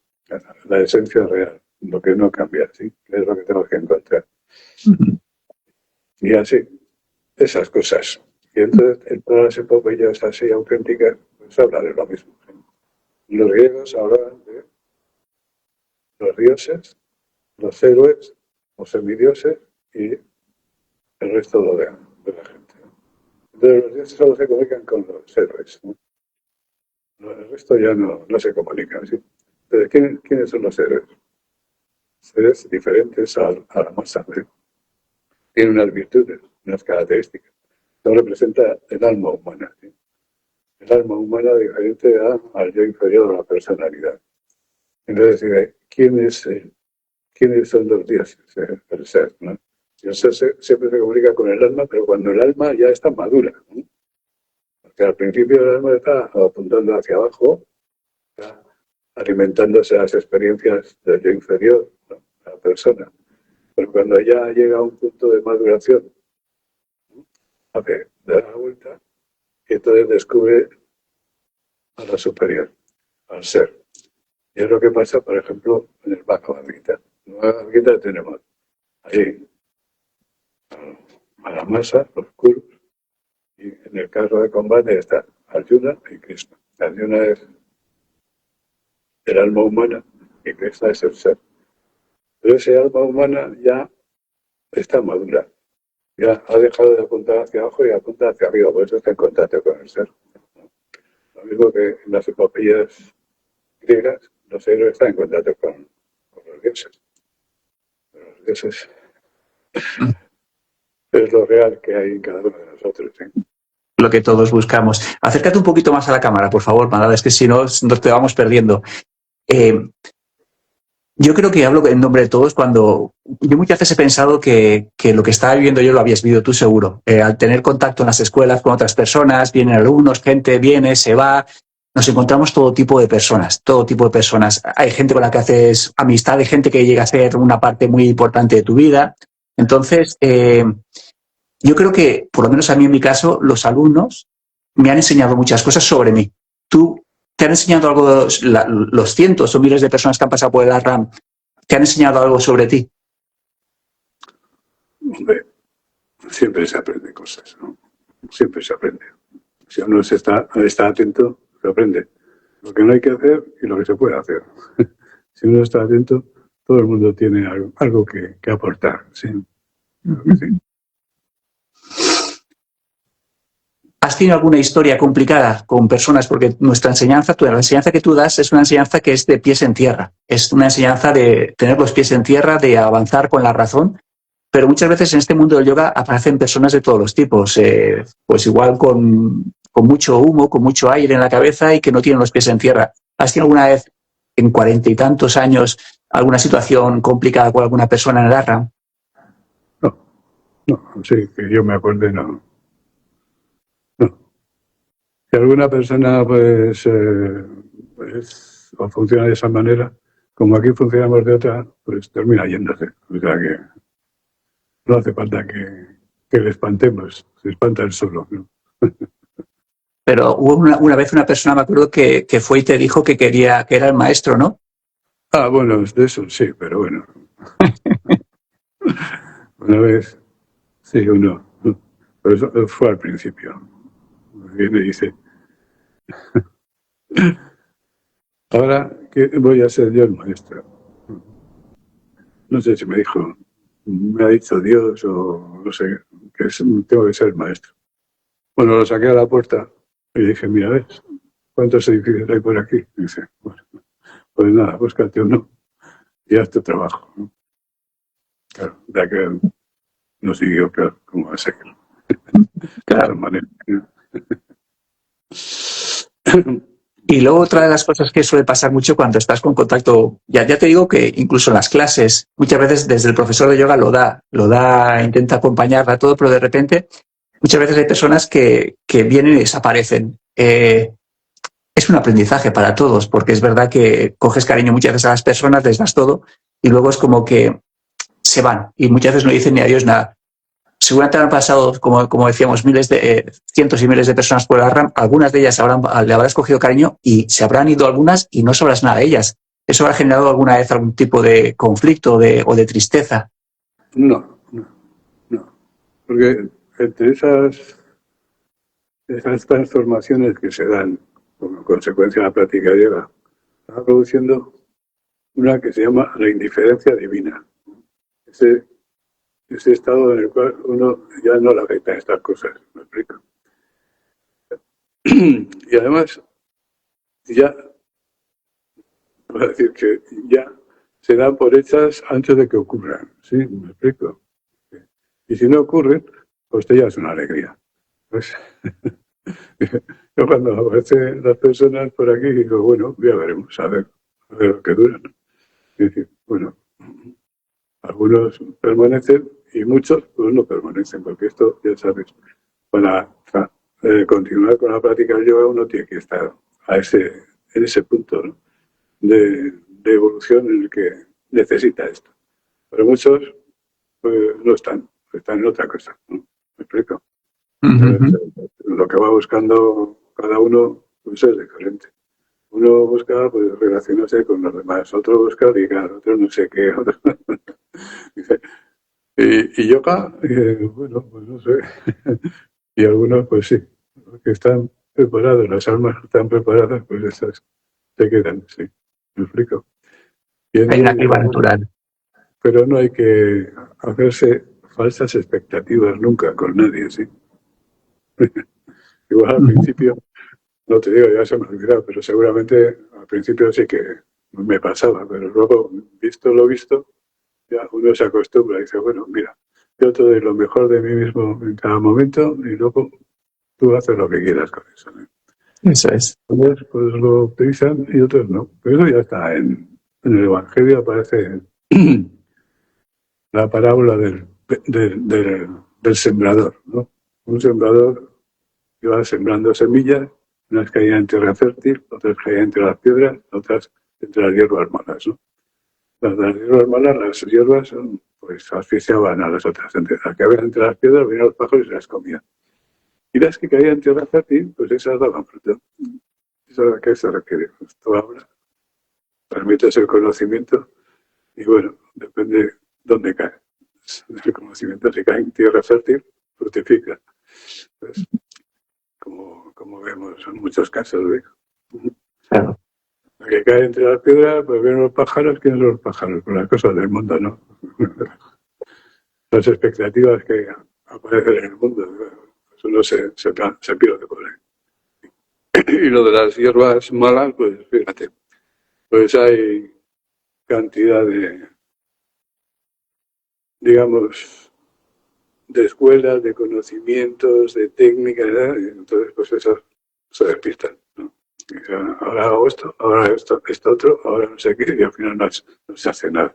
La esencia real, lo que no cambia, ¿sí? Es lo que tenemos que encontrar. Y así, esas cosas. Y entonces, en todas las epopeyas así auténticas, pues habla de lo mismo, ¿sí? Los griegos hablaban de los dioses, los héroes, los semidioses y el resto de la gente. Entonces los dioses solo se comunican con los héroes, ¿no? El resto ya no se comunican, ¿sí? Entonces, ¿quiénes son los héroes? Seres diferentes a la masa, ¿sí? Tienen unas virtudes, unas características. Esto representa el alma humana, ¿sí? El alma humana diferente al yo inferior a la personalidad. Entonces, ¿quiénes son los dioses? El ser, ¿no? El ser siempre se comunica con el alma, pero cuando el alma ya está madura, ¿no? Porque al principio el alma está apuntando hacia abajo, está alimentándose las experiencias del yo inferior, ¿no? La persona. Pero cuando ya llega a un punto de maduración, ¿no? Da la vuelta y entonces descubre a la superior, al ser. Y es lo que pasa, por ejemplo, en el Bhagavad Gita. En el Bhagavad Gita tenemos ahí a la masa, los Kurus, y en el carro de combate está Arjuna y Krishna. Arjuna es el alma humana y Krishna es el ser. Pero ese alma humana ya está madura. Ya ha dejado de apuntar hacia abajo y apunta hacia arriba, por eso está en contacto con el ser. Lo mismo que en las epopeyas griegas, los héroes están en contacto con los dioses. Pero los dioses es lo real que hay en cada uno de nosotros, ¿sí? Lo que todos buscamos. Acércate un poquito más a la cámara, por favor, Mandala, es que si no nos te vamos perdiendo. Yo creo que hablo en nombre de todos cuando yo muchas veces he pensado que lo que estaba viviendo yo lo habías vivido tú seguro. Al tener contacto en las escuelas con otras personas, vienen alumnos, gente viene, se va, nos encontramos todo tipo de personas, todo tipo de personas. Hay gente con la que haces amistad, hay gente que llega a ser una parte muy importante de tu vida. Entonces, yo creo que, por lo menos a mí en mi caso, los alumnos me han enseñado muchas cosas sobre mí. ¿Tú te han enseñado algo, los cientos o miles de personas que han pasado por el ARRAM, te han enseñado algo sobre ti? Hombre, siempre se aprende cosas, ¿no? Siempre se aprende. Si uno está atento, se aprende. Lo que no hay que hacer y lo que se puede hacer. Si uno está atento, todo el mundo tiene algo que aportar, ¿sí? Sí. ¿Has tenido alguna historia complicada con personas? Porque nuestra enseñanza, la enseñanza que tú das es una enseñanza que es de pies en tierra. Es una enseñanza de tener los pies en tierra, de avanzar con la razón. pero muchas veces en este mundo del yoga aparecen personas de todos los tipos, pues igual con mucho humo, con mucho aire en la cabeza y que no tienen los pies en tierra. ¿Has tenido alguna vez en 40 y tantos años alguna situación complicada con alguna persona en el ashram? No, no, sí, que yo me acuerde, no. No. Si alguna persona, pues, o funciona de esa manera, como aquí funcionamos de otra, pues termina yéndose. O sea que no hace falta que le espantemos, se espanta él solo, ¿no? Pero hubo una vez una persona, me acuerdo, que fue y te dijo que quería, que era el maestro, ¿no? Ah, bueno, de eso sí, pero bueno. Una vez, sí, uno. Pero eso fue al principio. Y me dice, ahora que voy a ser yo el maestro. No sé si me dijo, me ha dicho Dios o no sé, tengo que ser el maestro. Bueno, lo saqué a la puerta y dije, mira, ¿ves? ¿Cuántos edificios hay por aquí? Y dice, bueno, pues nada, búscate uno y haz tu trabajo, ¿no? Claro, de aquel no siguió, claro, como va a seguir. De esa manera. Y luego otra de las cosas que suele pasar mucho cuando estás con contacto, ya te digo que incluso en las clases, muchas veces desde el profesor de yoga lo da, intenta acompañarla todo, pero de repente muchas veces hay personas que vienen y desaparecen. Es un aprendizaje para todos, porque es verdad que coges cariño muchas veces a las personas, les das todo, y luego es como que se van, y muchas veces no dicen ni adiós nada. Seguramente han pasado, como decíamos, cientos y miles de personas por el ashram, algunas de ellas le habrás cogido cariño y se habrán ido algunas y no sabrás nada de ellas. ¿Eso habrá generado alguna vez algún tipo de conflicto o de tristeza? No, porque entre esas transformaciones que se dan como consecuencia de la práctica de yoga, está produciendo una que se llama la indiferencia divina. Ese estado en el cual uno ya no le afecta estas cosas, ¿me explico? Y además, ya, voy a decir que ya se dan por hechas antes de que ocurran, ¿sí? ¿Me explico? Y si no ocurren, pues ya es una alegría. Pues, yo cuando aparecen las personas por aquí digo, bueno, ya veremos, a ver lo que duran. Es decir, bueno, algunos permanecen y muchos pues no permanecen, porque esto, ya sabes, para continuar con la práctica del yoga uno tiene que estar en ese punto, ¿no? de evolución en el que necesita esto. Pero muchos pues, no están en otra cosa, ¿no? ¿Me explico? Entonces, lo que va buscando cada uno pues, es diferente. Uno busca pues, relacionarse con los demás, otro busca ligar, otro no sé qué, otro... Dice, y yoga, bueno, pues no sé. Y algunos, pues sí, los que están preparados, las almas que están preparadas, pues esas se quedan, sí. ¿Me explico? Hay una criba natural. Pero no hay que hacerse falsas expectativas nunca con nadie, ¿sí? Igual al principio, no te digo, ya se me ha olvidado, pero seguramente al principio sí que me pasaba, pero luego, visto lo visto, ya uno se acostumbra y dice, bueno, mira, yo te doy lo mejor de mí mismo en cada momento y luego tú haces lo que quieras con eso, ¿no? Eso es. Unos pues lo utilizan y otros no. Pero eso ya está en el Evangelio, aparece la parábola del sembrador, ¿no? Un sembrador iba sembrando semillas, unas caían en tierra fértil, otras caían entre las piedras, otras entre las hierbas malas, ¿no? Las hierbas malas, las hierbas, pues asfixiaban a las otras. Las que habían entre las piedras venían los pájaros y se las comían. Y las que caían en tierra fértil, pues esas daban fruto. ¿Eso a qué se refiere? Esto ahora permites el conocimiento y bueno, depende dónde cae. El conocimiento, si cae en tierra fértil, fructifica. Pues, como vemos en muchos casos, ¿eh? Claro. La que cae entre las piedras, pues ven los pájaros, ¿quiénes son los pájaros? Pues las cosas del mundo, ¿no? Las expectativas que aparecen en el mundo, pues uno se pierde por ahí. Y lo de las hierbas malas, pues fíjate, pues hay cantidad digamos, de escuelas, de conocimientos, de técnicas, ¿verdad? Y entonces pues eso se despistan, ¿no? Y ahora hago esto, ahora esto otro, ahora no sé qué, y al final no se hace nada.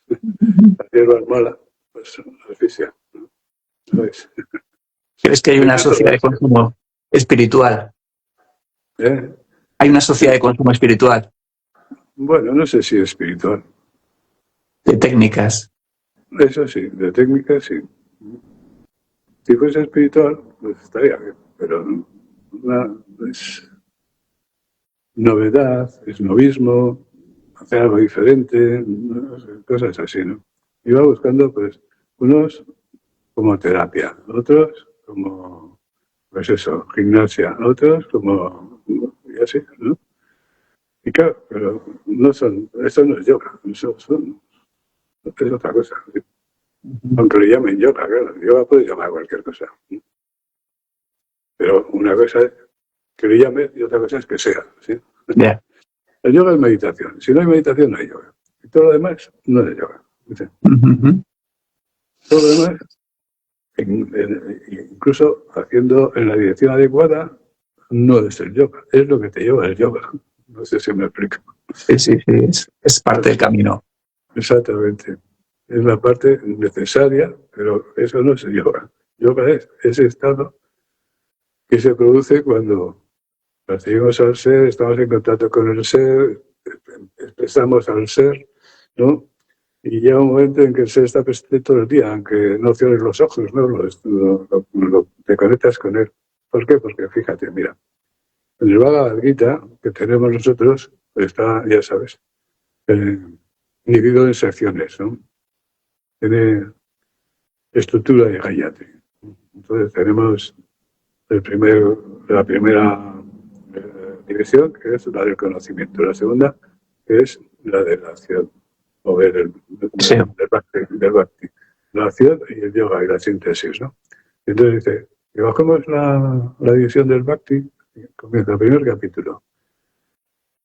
La hierba es mala, pues asfixia, ¿no? ¿Sabes? ¿Crees que hay una sociedad de consumo espiritual? ¿Eh? Hay una sociedad de consumo espiritual, Bueno, no sé si es espiritual. de técnicas. Eso sí, de técnica sí. Si fuese espiritual, pues estaría bien, pero es novedad, es novismo, hacer algo diferente, no sé, cosas así, ¿no? Iba buscando, pues, unos como terapia, otros como, pues eso, gimnasia, otros como, y así, ¿no? Y claro, pero no son, eso no es yoga, eso es otra cosa. ¿Sí? Aunque le llamen yoga, claro, yoga puede llamar cualquier cosa. ¿Sí? Pero una cosa es que le llame y otra cosa es que sea, ¿sí? Yeah. El yoga es meditación. Si no hay meditación, no hay yoga. Y todo lo demás no es yoga. ¿Sí? Todo lo demás, incluso haciendo en la dirección adecuada, no es el yoga. Es lo que te lleva el yoga. No sé si me explico. Sí, es parte del camino. Exactamente. Es la parte necesaria, pero eso no es el yoga. Yoga es ese estado que se produce cuando percibimos al ser, estamos en contacto con el ser, expresamos al ser, ¿no? Y llega un momento en que el ser está presente todo el día, aunque no cierres los ojos, ¿no? Te conectas con él. ¿Por qué? Porque fíjate, mira, en el Bhagavad Gita que tenemos nosotros, pues está, ya sabes, dividido en secciones, ¿no? Tiene estructura de Gayatri. Entonces tenemos la primera división, que es la del conocimiento. La segunda, que es la de la acción, o Sí. del bhakti. La acción y el yoga y la síntesis, ¿no? Entonces dice, y bajamos la división del bhakti, comienza el primer capítulo.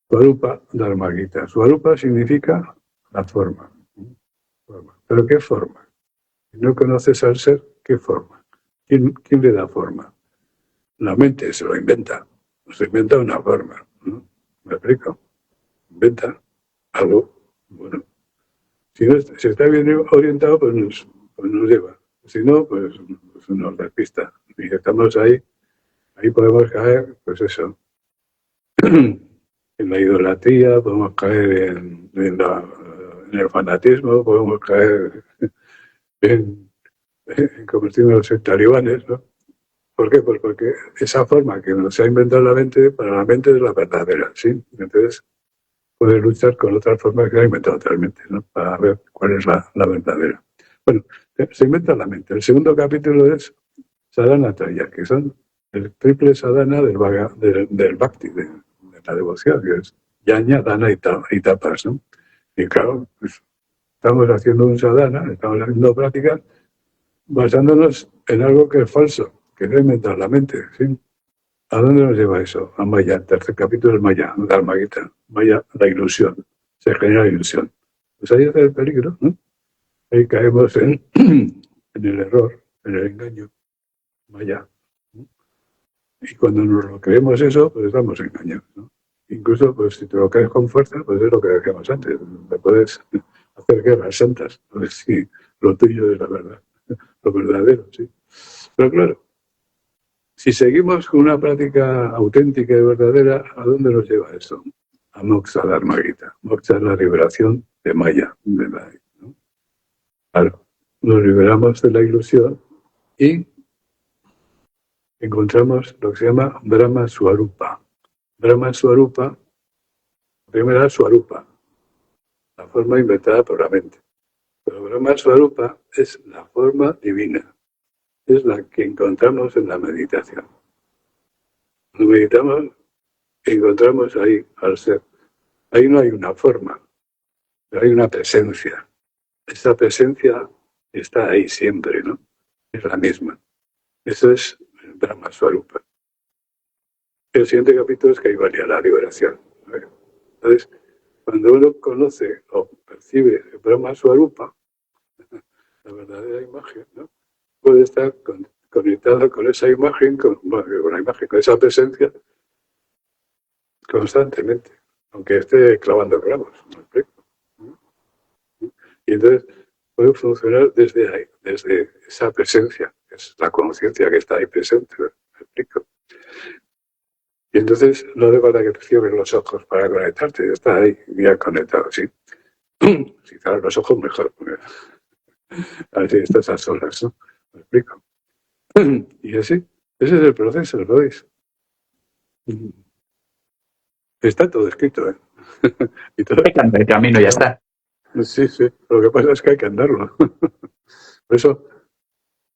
Swarupa Dharma Gita. Swarupa significa la forma. ¿Pero qué forma? Si no conoces al ser, ¿qué forma? ¿Quién le da forma? La mente se lo inventa. Se inventa una forma, ¿no? ¿Me explico? Inventa algo. Bueno, si está bien orientado, pues nos lleva. Si no, pues nos despista. Y estamos ahí podemos caer, pues eso, en la idolatría, podemos caer en el fanatismo, podemos caer en convertirnos en talibanes, ¿no? ¿Por qué? Pues porque esa forma que nos ha inventado la mente, para la mente es la verdadera, ¿sí? Entonces puede luchar con otras formas que ha inventado otra mente, ¿no? Para ver cuál es la verdadera. Bueno, se inventa la mente. El segundo capítulo es Sadhana Traya, que son el triple sadhana del bhakti, de la devoción, que es Yajna, Dana y Tapas, ¿no? Y claro, pues, estamos haciendo un sadhana, estamos haciendo prácticas basándonos en algo que es falso, que no inventa la mente, ¿sí? ¿A dónde nos lleva eso? A Maya, el tercer capítulo es Maya, Dharma Gita. Maya, la ilusión. Se genera ilusión. Pues ahí está el peligro, ¿no? Ahí caemos en el error, en el engaño. Maya. ¿No? Y cuando nos lo creemos eso, pues estamos engañados, ¿no? Incluso, pues si te lo crees con fuerza, pues es lo que decíamos antes. Te puedes hacer guerras santas, a ver si lo tuyo es la verdad, lo verdadero, sí. Pero claro, si seguimos con una práctica auténtica y verdadera, ¿a dónde nos lleva eso? A Moksha Dharma Gita. Moksha es la liberación de Maya, ¿no? Claro, nos liberamos de la ilusión y encontramos lo que se llama Brahma Swarupa. Brahma Swarupa, primera Swarupa, la forma inventada por la mente. Pero Brahma Swarupa es la forma divina, es la que encontramos en la meditación. Cuando meditamos, encontramos ahí al ser. Ahí no hay una forma, pero hay una presencia. Esa presencia está ahí siempre, ¿no? Es la misma. Eso es el Brahma Swarupa. El siguiente capítulo es Kaivalya, la liberación. Entonces, cuando uno conoce o percibe el Brahma Swarupa, la verdadera imagen, ¿no? Puede estar conectado con esa imagen, con esa presencia constantemente, aunque esté clavando clavos. ¿Me explico? Y entonces puede funcionar desde ahí, desde esa presencia, que es la conciencia que está ahí presente. ¿Me explico? Y entonces no hace falta que te cierres los ojos para conectarte, está ahí ya conectado, ¿sí? Si cierras los ojos, mejor. Así estás a solas, ¿no? ¿Me explico? Y así, ese es el proceso, ¿lo veis? Está todo escrito, ¿eh? Y todo... Hay que andar el camino, ya está. Sí, sí, lo que pasa es que hay que andarlo. Por eso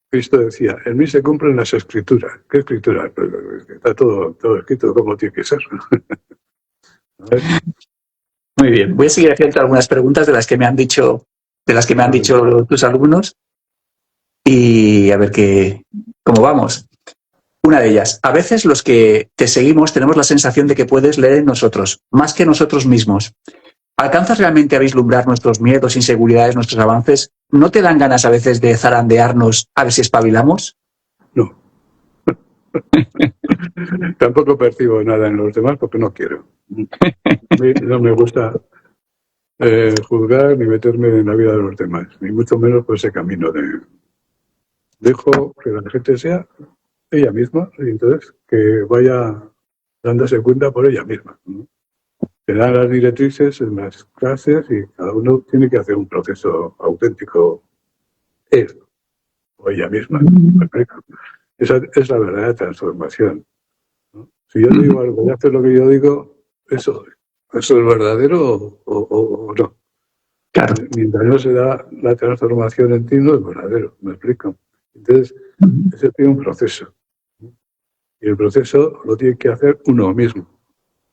Cristo decía, en mí se cumplen las escrituras. ¿Qué escrituras? Pues, está todo escrito como tiene que ser. Muy bien. Voy a seguir haciendo algunas preguntas de las que me han dicho tus alumnos y a ver cómo vamos. Una de ellas, a veces los que te seguimos tenemos la sensación de que puedes leer en nosotros, más que nosotros mismos. ¿Alcanzas realmente a vislumbrar nuestros miedos, inseguridades, nuestros avances? ¿No te dan ganas a veces de zarandearnos a ver si espabilamos? No. Tampoco percibo nada en los demás porque no quiero. A mí no me gusta juzgar ni meterme en la vida de los demás, ni mucho menos por ese camino de... Dejo que la gente sea ella misma y entonces que vaya dándose cuenta por ella misma, ¿no? Se dan las directrices en las clases y cada uno tiene que hacer un proceso auténtico él o ella misma. Esa es la verdadera transformación, ¿no? Si yo digo algo y haces lo que yo digo, ¿eso es verdadero o no? Claro. Mientras no se da la transformación en ti, no es verdadero, ¿me explico? Entonces, ese tiene un proceso. Y el proceso lo tiene que hacer uno mismo.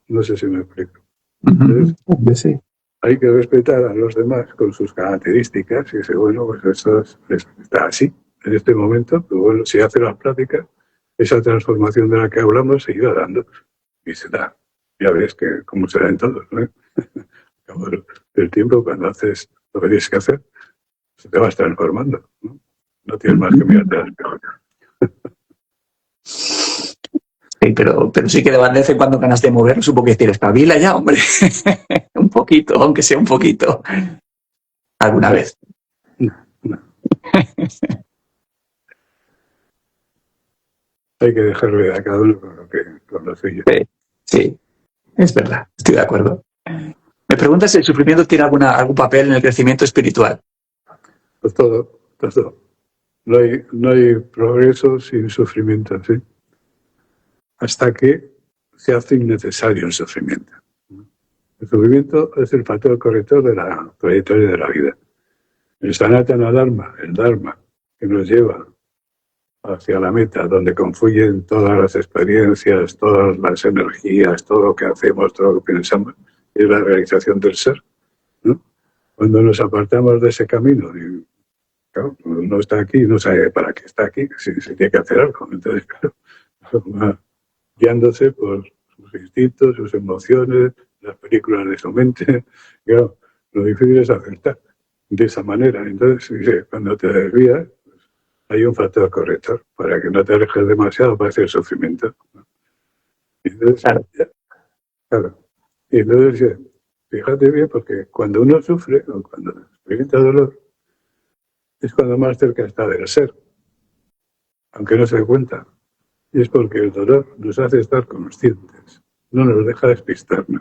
No sé si me explico. Entonces, Sí. hay que respetar a los demás con sus características y decir, bueno, pues esto está así en este momento, pero bueno, si hace las prácticas, esa transformación de la que hablamos se irá dando y se da. Ya ves que como se da en todo, ¿no? Al del tiempo, cuando haces lo que tienes que hacer, se te vas transformando, ¿no? No tienes más que mirarte al espejo. Sí, pero sí que de vez en cuando ganas de mover, supongo que decir, espabila ya, hombre. Un poquito, aunque sea un poquito. Alguna vez. No. Hay que dejarle a cada uno con lo suyo. Sí, es verdad, estoy de acuerdo. Me preguntas si el sufrimiento tiene algún papel en el crecimiento espiritual. Pues todo. No hay progreso sin sufrimiento, ¿sí? Hasta que se hace innecesario el sufrimiento. El sufrimiento es el factor corrector de la trayectoria de la vida. El Sanatana Dharma, el Dharma, que nos lleva hacia la meta, donde confluyen todas las experiencias, todas las energías, todo lo que hacemos, todo lo que pensamos, es la realización del ser, ¿no? Cuando nos apartamos de ese camino, y, claro, uno está aquí, no sabe para qué está aquí, si tiene que hacer algo. Entonces, claro, va guiándose por sus instintos, sus emociones, las películas de su mente. Claro, lo difícil es acertar de esa manera. Entonces, cuando te desvías, hay un factor corrector para que no te alejes demasiado para hacer sufrimiento. Entonces, claro. Y entonces, fíjate bien, porque cuando uno sufre o cuando experimenta dolor, es cuando más cerca está del ser, aunque no se dé cuenta. Y es porque el dolor nos hace estar conscientes, no nos deja despistarnos.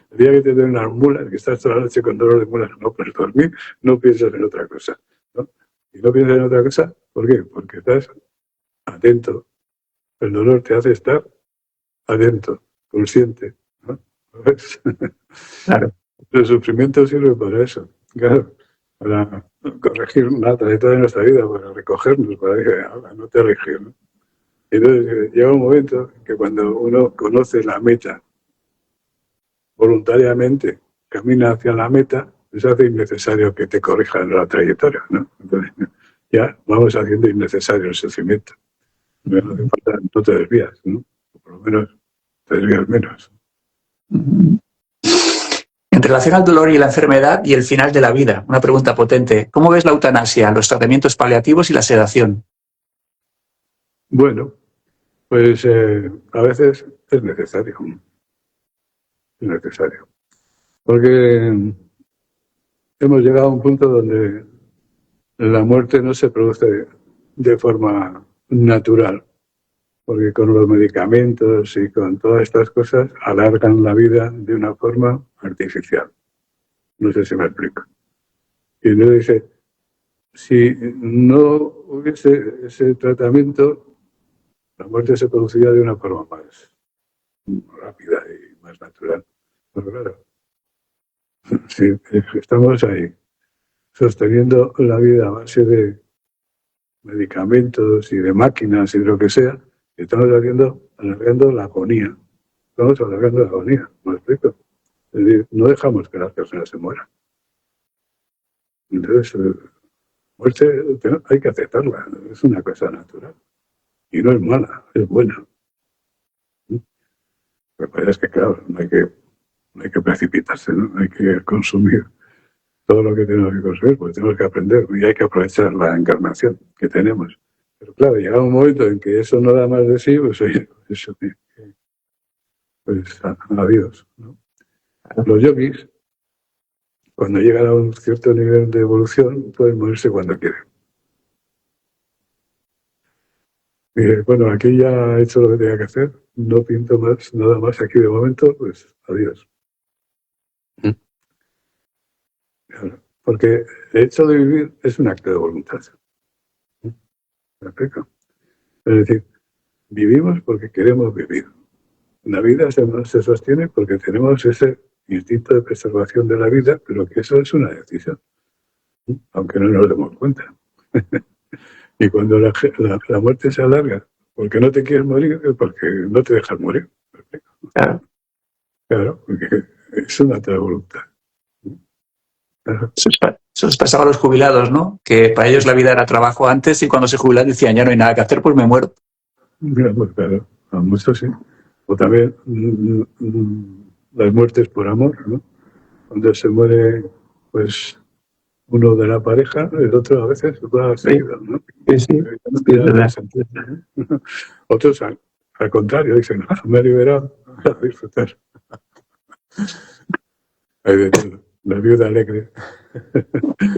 El día que te den unas mulas, que estás toda la noche con dolor de mulas, no puedes dormir, no piensas en otra cosa, ¿no? Y no piensas en otra cosa, ¿por qué? Porque estás atento. El dolor te hace estar atento, consciente, ¿no? ¿Ves? Claro. El sufrimiento sirve para eso, claro, para corregir la trayectoria de nuestra vida, para recogernos, para decir, no te alejes, ¿no? Entonces llega un momento en que cuando uno conoce la meta, voluntariamente camina hacia la meta, se hace innecesario que te corrijan la trayectoria, ¿no? Entonces ya vamos haciendo innecesario el sufrimiento. No hace falta, no te desvías, ¿no? O por lo menos te desvías menos. En relación al dolor y la enfermedad y el final de la vida. Una pregunta potente. ¿Cómo ves la eutanasia, los tratamientos paliativos y la sedación? Bueno, pues a veces es necesario. Es necesario. Porque hemos llegado a un punto donde la muerte no se produce de forma natural. Porque con los medicamentos y con todas estas cosas alargan la vida de una forma artificial. No sé si me explico. Y luego dice, si no hubiese ese tratamiento, la muerte se produciría de una forma más rápida y más natural. Pero claro, si estamos ahí sosteniendo la vida a base de medicamentos y de máquinas y de lo que sea, estamos alargando la agonía. Estamos alargando la agonía, ¿me explico? Es decir, no dejamos que las personas se mueran. Entonces, muerte hay que aceptarla, es una cosa natural. Y no es mala, es buena. Lo que pasa es que, claro, no hay que precipitarse, ¿no? Hay que consumir todo lo que tenemos que consumir, porque tenemos que aprender y hay que aprovechar la encarnación que tenemos. Pero claro, llega un momento en que eso no da más de sí, pues oye, eso, pues adiós, ¿no? Los yogis, cuando llegan a un cierto nivel de evolución, pueden morirse cuando quieren. Y bueno, aquí ya he hecho lo que tenía que hacer, no pinto más, nada más aquí de momento, pues adiós. Porque el hecho de vivir es un acto de voluntad. ¿Me explico? Es decir, vivimos porque queremos vivir. La vida se sostiene porque tenemos ese instinto de preservación de la vida, pero que eso es una decisión, aunque no nos demos cuenta. Y cuando la muerte se alarga porque no te quieres morir, es porque no te dejas morir. ¿Me explico? Claro, porque es un acto de voluntad. Claro. Eso les pasaba a los jubilados, ¿no? Que para ellos la vida era trabajo antes y cuando se jubilan decían, ya no hay nada que hacer, pues me muero. Claro, a muchos sí. O también las muertes por amor, ¿no? Cuando se muere, pues, uno de la pareja, el otro a veces va seguido, ¿no? Sí. Otros, al contrario, dicen, me he liberado a disfrutar. Hay de todo, la viuda alegre.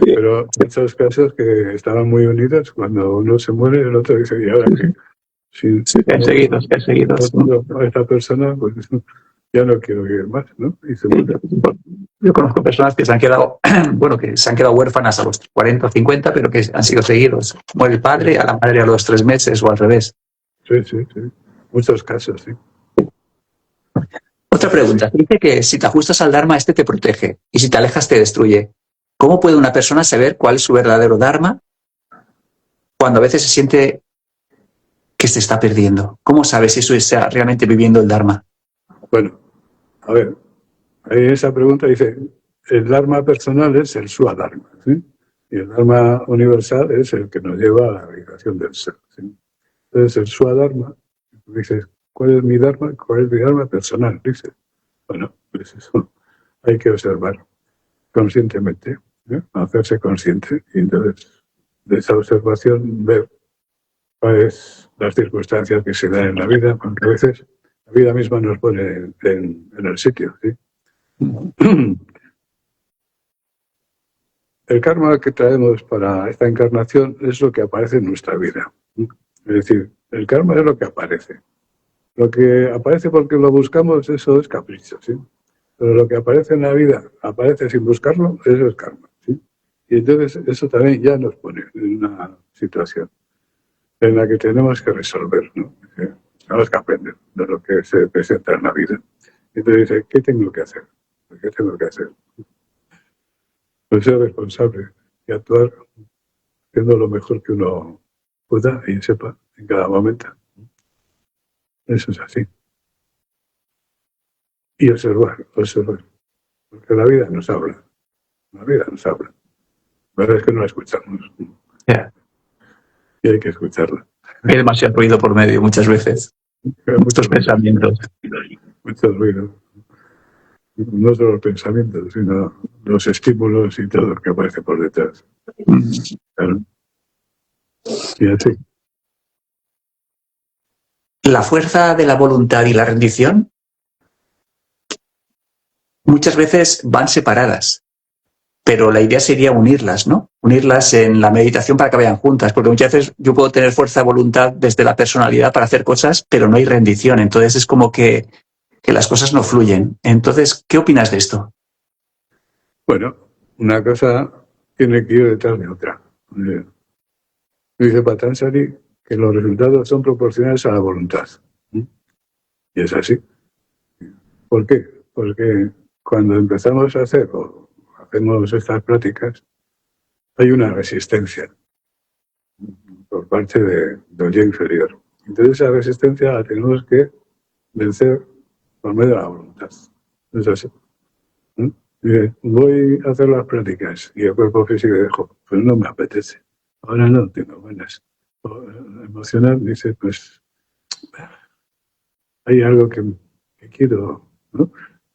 Pero esos casos que estaban muy unidos, cuando uno se muere, el otro dice, ¿y ahora qué? Que han seguido. A esta persona, pues ya no quiero vivir más, ¿no? Y se muere. Yo conozco personas que se han quedado, bueno, que se han quedado huérfanas a los 40 o 50, pero que han sido seguidos. Muere el padre, a la madre a los 3 meses o al revés. Sí. Muchos casos, sí. Otra pregunta. Dice que si te ajustas al Dharma, este te protege y si te alejas te destruye. ¿Cómo puede una persona saber cuál es su verdadero Dharma cuando a veces se siente que se está perdiendo? ¿Cómo sabes si eso está realmente viviendo el Dharma? Bueno, a ver, ahí esa pregunta dice, el Dharma personal es el Swadharma, ¿sí? Y el Dharma universal es el que nos lleva a la realización del ser, ¿sí? Entonces el Swadharma, dices, ¿cuál es mi Dharma? ¿Cuál es mi Dharma personal? Dice, bueno, pues eso hay que observar conscientemente, ¿eh? Hacerse consciente y entonces de esa observación ver cuáles las circunstancias que se dan en la vida, porque a veces la vida misma nos pone en el sitio, ¿sí? El karma que traemos para esta encarnación es lo que aparece en nuestra vida. Es decir, el karma es lo que aparece. Lo que aparece porque lo buscamos, eso es capricho, ¿sí? Pero lo que aparece en la vida, aparece sin buscarlo, eso es karma, ¿sí? Y entonces eso también ya nos pone en una situación en la que tenemos que resolver, ¿no? Tenemos que aprender de lo que se presenta en la vida. Entonces dice, ¿qué tengo que hacer? ¿Qué tengo que hacer? Pues ser responsable y actuar haciendo lo mejor que uno pueda y sepa en cada momento. Eso es así. Y observar. Porque la vida nos habla. La vida nos habla. La verdad es que no la escuchamos. Yeah. Y hay que escucharla. Hay demasiado ruido por medio muchas veces. Muchos pensamientos. Mucho ruido. No solo los pensamientos, sino los estímulos y todo lo que aparece por detrás. Claro. Y así. La fuerza de la voluntad y la rendición muchas veces van separadas, pero la idea sería unirlas, ¿no? Unirlas en la meditación para que vayan juntas, porque muchas veces yo puedo tener fuerza de voluntad desde la personalidad para hacer cosas, pero no hay rendición, entonces es como que las cosas no fluyen. Entonces, ¿qué opinas de esto? Bueno, una cosa tiene que ir detrás de otra. Dice Patanjali que los resultados son proporcionales a la voluntad. Y es así. ¿Por qué? Porque cuando empezamos a hacer o hacemos estas prácticas, hay una resistencia por parte del yo inferior. Entonces esa resistencia la tenemos que vencer por medio de la voluntad. Es así. Voy a hacer las prácticas y el cuerpo físico dijo, pues no me apetece. Ahora no tengo ganas. Emocional dice, pues hay algo que quiero, ¿no?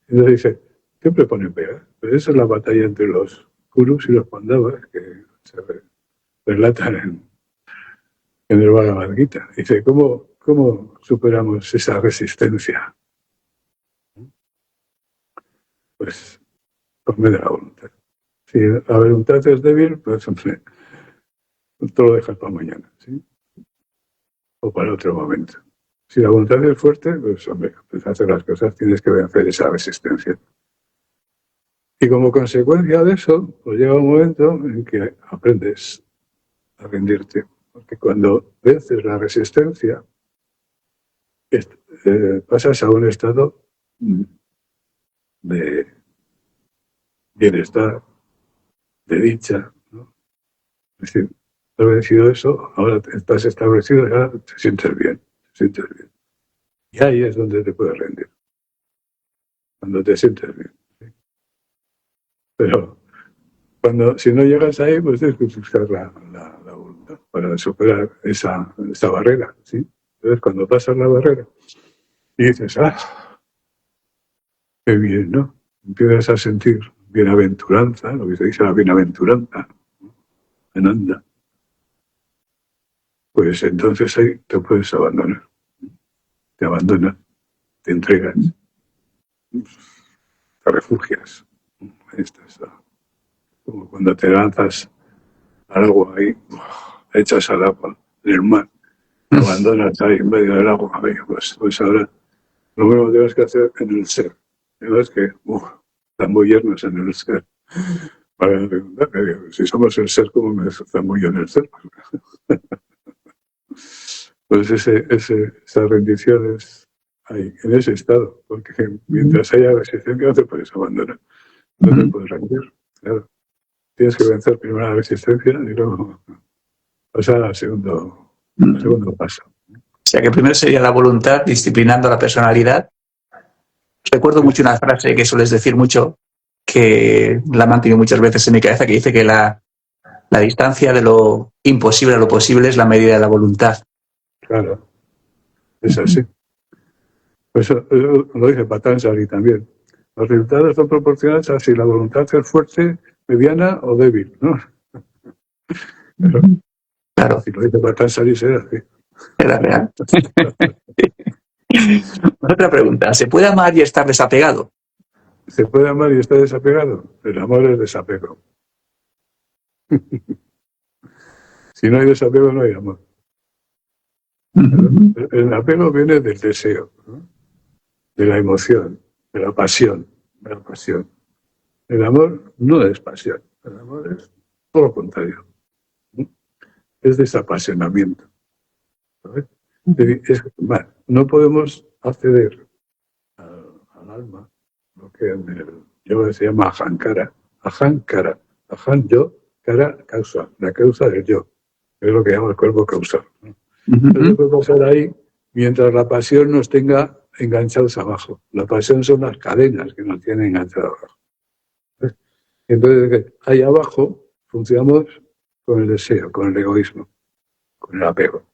Entonces dice, ¿qué propone pegar? Pues esa es la batalla entre los Kurus y los Pandavas que se relatan en el Bhagavad Gita. Dice, ¿cómo superamos esa resistencia? Pues por medio de la voluntad. Si la voluntad es débil, pues hombre, todo lo dejas para mañana, ¿sí? O para otro momento. Si la voluntad es fuerte, pues hombre, pues hacer las cosas, tienes que vencer esa resistencia. Y como consecuencia de eso, pues llega un momento en que aprendes a rendirte. Porque cuando vences la resistencia, pasas a un estado de bienestar, de dicha, ¿no? Es decir, has vencido eso, ahora estás establecido, ya te sientes bien, Y ahí es donde te puedes rendir, cuando te sientes bien. ¿Sí? Pero si no llegas ahí, pues tienes que buscar la voluntad para superar esa barrera, ¿sí? Entonces, cuando pasas la barrera y dices, qué bien, ¿no? Empiezas a sentir bienaventuranza, lo que se dice la bienaventuranza, Ananda. Pues entonces ahí te puedes abandonar. Te abandonas, te entregas, te refugias. Esto es como cuando te lanzas al agua ahí, echas al agua, en el mar, te abandonas ahí en medio del agua. Ahí, pues ahora lo mismo que tienes que hacer en el ser. Es que zambullernos en el ser. Para si somos el ser, ¿cómo me zambullo en el ser? Pues esa rendición es ahí, en ese estado, porque mientras haya resistencia no te puedes abandonar, no te puedes rendir. Claro. Tienes que vencer primero la resistencia y luego pasar al segundo paso. O sea, que primero sería la voluntad disciplinando la personalidad. Recuerdo mucho una frase que sueles decir mucho, que la he mantenido muchas veces en mi cabeza, que dice que la distancia de lo imposible a lo posible es la medida de la voluntad. Claro, es así. Eso lo dice Patanjali también. Los resultados son proporcionales a si la voluntad es fuerte, mediana o débil, ¿no? Pero, claro. Si lo dice Patanjali será así. Era real. Otra pregunta. ¿Se puede amar y estar desapegado? ¿Se puede amar y estar desapegado? El amor es desapego. Si no hay desapego, no hay amor. El apego viene del deseo, ¿no? De la emoción, de la pasión. El amor no es pasión, el amor es todo lo contrario. Es desapasionamiento. ¿Sabes? No podemos acceder al alma, lo que en el yoga se llama ahankara. Ahan, yo, kara, causa, la causa del yo. Es lo que llama el cuerpo causal, ¿no? Entonces puede pasar ahí mientras la pasión nos tenga enganchados abajo. La pasión son las cadenas que nos tienen enganchados abajo. Entonces, ahí abajo funcionamos con el deseo, con el egoísmo, con el apego.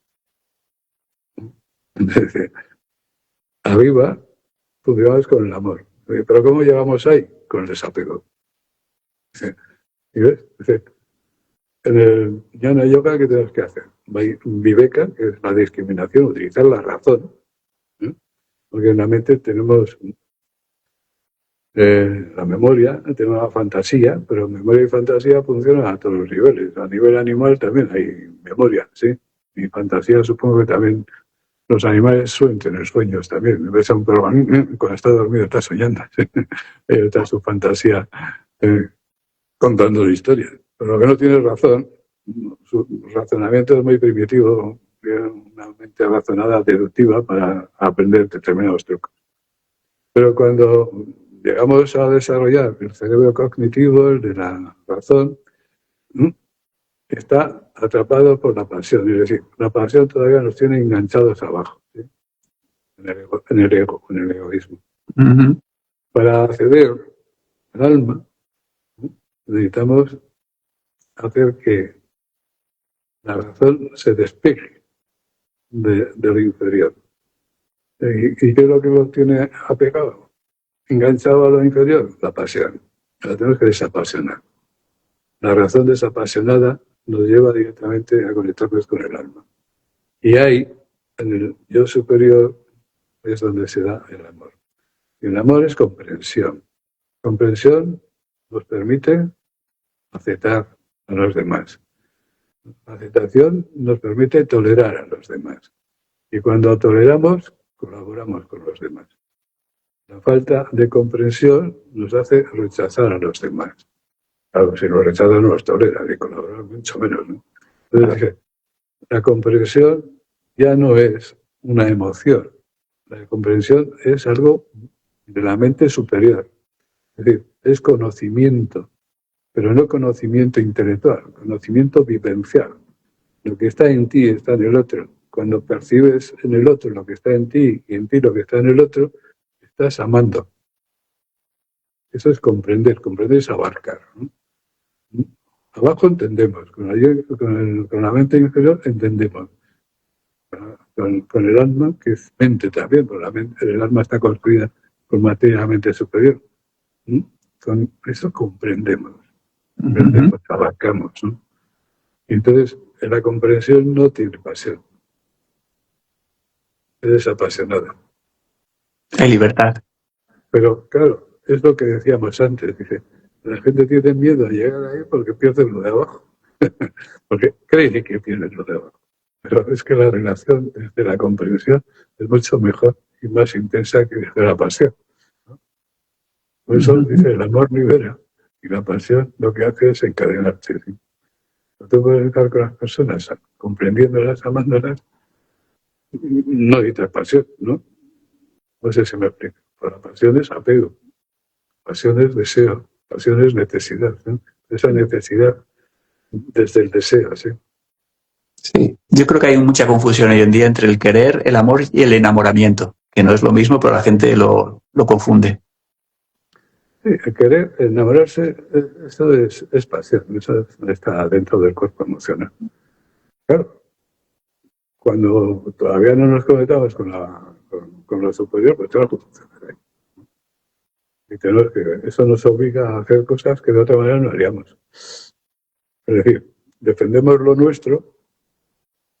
Entonces, arriba funcionamos con el amor. Pero ¿cómo llegamos ahí? Con el desapego. ¿Y ves? En el Jnana Yoga, ¿qué tenemos que hacer? Viveka, que es la discriminación, utilizar la razón. Porque en la mente tenemos la memoria, tenemos la fantasía, pero memoria y fantasía funcionan a todos los niveles. A nivel animal también hay memoria, ¿sí? Y fantasía supongo que también los animales suelen tener sueños también. Ves a un perro, cuando está dormido está soñando. ¿Sí? Está su fantasía contando la historia. Pero lo que no tiene razón, su razonamiento es muy primitivo, una mente razonada, deductiva, para aprender determinados trucos. Pero cuando llegamos a desarrollar el cerebro cognitivo, el de la razón, está atrapado por la pasión. Es decir, la pasión todavía nos tiene enganchados abajo, ¿sí? En el egoísmo. Uh-huh. Para acceder al alma, necesitamos hacer que la razón se despegue de lo inferior. ¿Y qué es lo que lo tiene apegado? Enganchado a lo inferior, la pasión. La tenemos que desapasionar. La razón desapasionada nos lleva directamente a conectarnos con el alma. Y ahí, en el yo superior, es donde se da el amor. Y el amor es comprensión. Comprensión nos permite aceptar a los demás. La aceptación nos permite tolerar a los demás. Y cuando toleramos, colaboramos con los demás. La falta de comprensión nos hace rechazar a los demás. Claro, si los rechazan no los tolera, y colaborar mucho menos, ¿no? Entonces, la comprensión ya no es una emoción. La comprensión es algo de la mente superior. Es decir, es conocimiento, pero no conocimiento intelectual, conocimiento vivencial. Lo que está en ti está en el otro. Cuando percibes en el otro lo que está en ti y en ti lo que está en el otro, estás amando. Eso es comprender. Comprender es abarcar, ¿no? Abajo entendemos, con la mente inferior entendemos. Con el alma, que es mente también, porque el alma está construida con materia de la mente superior. Con eso comprendemos, abarcamos, ¿no? Y entonces, en la comprensión no tiene pasión. Es desapasionada. Hay libertad. Pero claro, es lo que decíamos antes, dice, la gente tiene miedo a llegar ahí porque pierde lo de abajo. Porque cree que pierde lo de abajo. Pero es que la relación desde la comprensión es mucho mejor y más intensa que desde la pasión, ¿no? Por eso dice, el amor libera y la pasión lo que hace es encadenarte, ¿sí? No te puedes estar con las personas comprendiéndolas, amándolas, no necesitas pasión, ¿no? No sé si me explico. Pues la pasión es apego, pasión es deseo, pasión es necesidad, ¿no? Esa necesidad desde el deseo, ¿sí? Sí, yo creo que hay mucha confusión hoy en día entre el querer, el amor y el enamoramiento, que no es lo mismo, pero la gente lo confunde. Sí, el querer, enamorarse, eso es pasión, eso está dentro del cuerpo emocional. Claro, cuando todavía no nos conectamos con lo superior, pues todo funciona ahí. Y tenemos que, eso nos obliga a hacer cosas que de otra manera no haríamos. Es decir, defendemos lo nuestro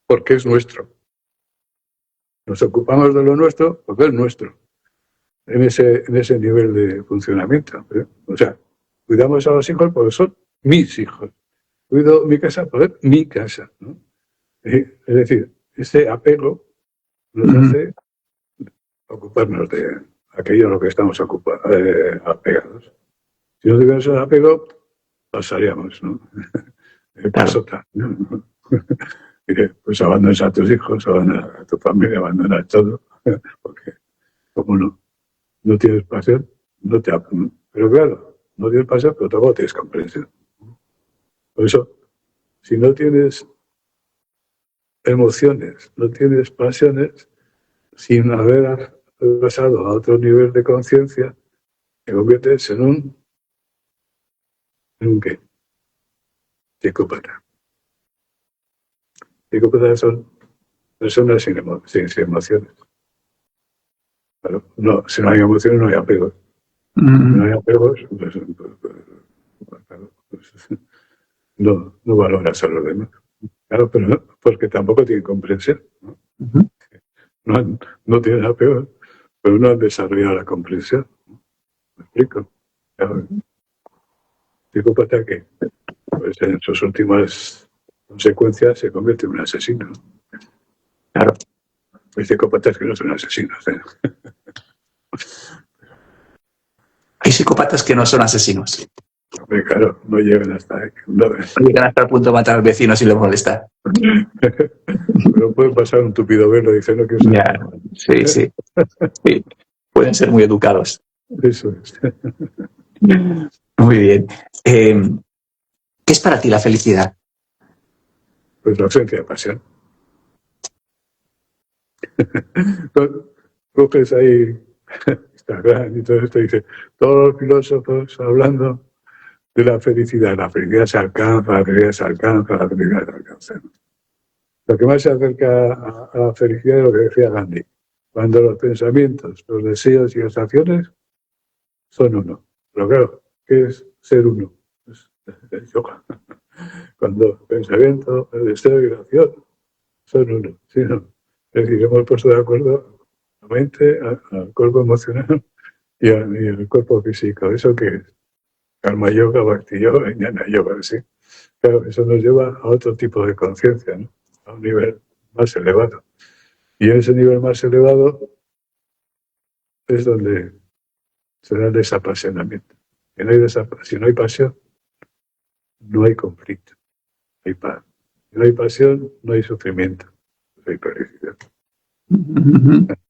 porque es nuestro. Nos ocupamos de lo nuestro porque es nuestro. En ese nivel de funcionamiento, ¿eh? O sea, cuidamos a los hijos porque son mis hijos. Cuido mi casa porque es mi casa, ¿no? Es decir, ese apego nos hace ocuparnos de aquello en lo que estamos apegados. Si no tuviéramos el apego, pasaríamos, ¿no? El pasota, ¿no? Pues abandonas a tus hijos, abandonas a tu familia, abandonas todo, porque como no tienes pasión, no te aman. Pero claro, no tienes pasión, pero tampoco tienes comprensión. Por eso, si no tienes emociones, no tienes pasiones, sin haber pasado a otro nivel de conciencia, te conviertes en un ¿qué? Psicópata. Psicópatas son personas sin emociones. Claro, no, si no hay emociones no hay apego. No hay apegos, no valoras a los demás. Claro, pero porque tampoco tienen comprensión, ¿no? No tienen apegos, pero no han desarrollado la comprensión. ¿Me explico? Claro, psicópata que pues, en sus últimas consecuencias se convierte en un asesino. Claro. Hay psicópatas que no son asesinos. Hay psicópatas que no son asesinos. Hombre, claro, no llegan hasta ahí. No, Llegan hasta el punto de matar al vecino si le molesta. pero puede pasar un tupido velo diciendo que es Ya, sí, sí. Sí. Pueden ser muy educados. eso es. Muy bien. ¿Qué es para ti la felicidad? Pues la ausencia de pasión. Coges ahí Instagram y todo esto y dice, todos los filósofos hablando de la felicidad. La felicidad se alcanza, la felicidad se alcanza, la felicidad se alcanza. Lo que más se acerca a la felicidad es lo que decía Gandhi. Cuando los pensamientos, los deseos y las acciones son uno. Pero claro, ¿qué es ser uno? Pues el yoga. Cuando el pensamiento, el deseo y la acción son uno. ¿Sí, no? Es decir, hemos puesto de acuerdo la mente, al cuerpo emocional y al cuerpo físico. ¿Eso qué es? Karma yoga, bhakti yoga, jnana yoga, ¿sí? Claro, eso nos lleva a otro tipo de conciencia, ¿no? A un nivel más elevado. Y en ese nivel más elevado es donde se da el desapasionamiento. Si no hay pasión, no hay conflicto, hay paz. Si no hay pasión, no hay sufrimiento, no hay felicidad.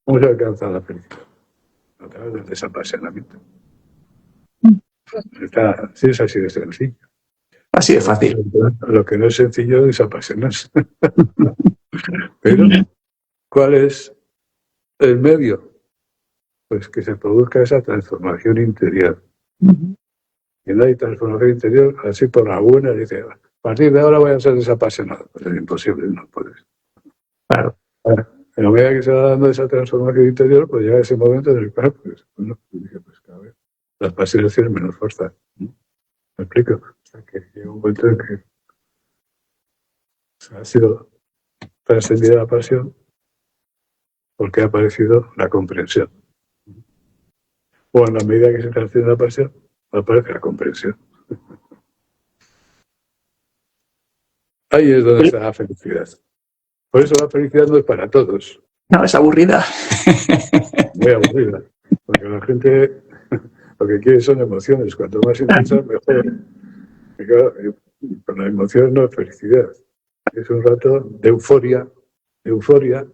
¿Cómo se alcanza la felicidad? A través del desapasionamiento. Sí, es así de sencillo. Así de fácil. Lo que no es sencillo es desapasionarse. Pero, ¿cuál es el medio? Pues que se produzca esa transformación interior. Y no hay transformación interior, así por la buena, dice, a partir de ahora voy a ser desapasionado. Pues es imposible, no puedes. Claro. En la medida que se va dando esa transformación interior, pues llega ese momento en el cual, pues, bueno, dije, pues cada vez las pasiones tienen menos fuerza. ¿Me explico? Hasta que llega un momento en que ha sido trascendida la pasión porque ha aparecido la comprensión. O en la medida que se trasciende la pasión, aparece la comprensión. Ahí es donde está la felicidad. Por eso la felicidad no es para todos. No, es aburrida. Muy aburrida. Porque la gente lo que quiere son emociones. Cuanto más intensas, mejor. Y claro, con la emoción no es felicidad. Es un rato de euforia. Euforia.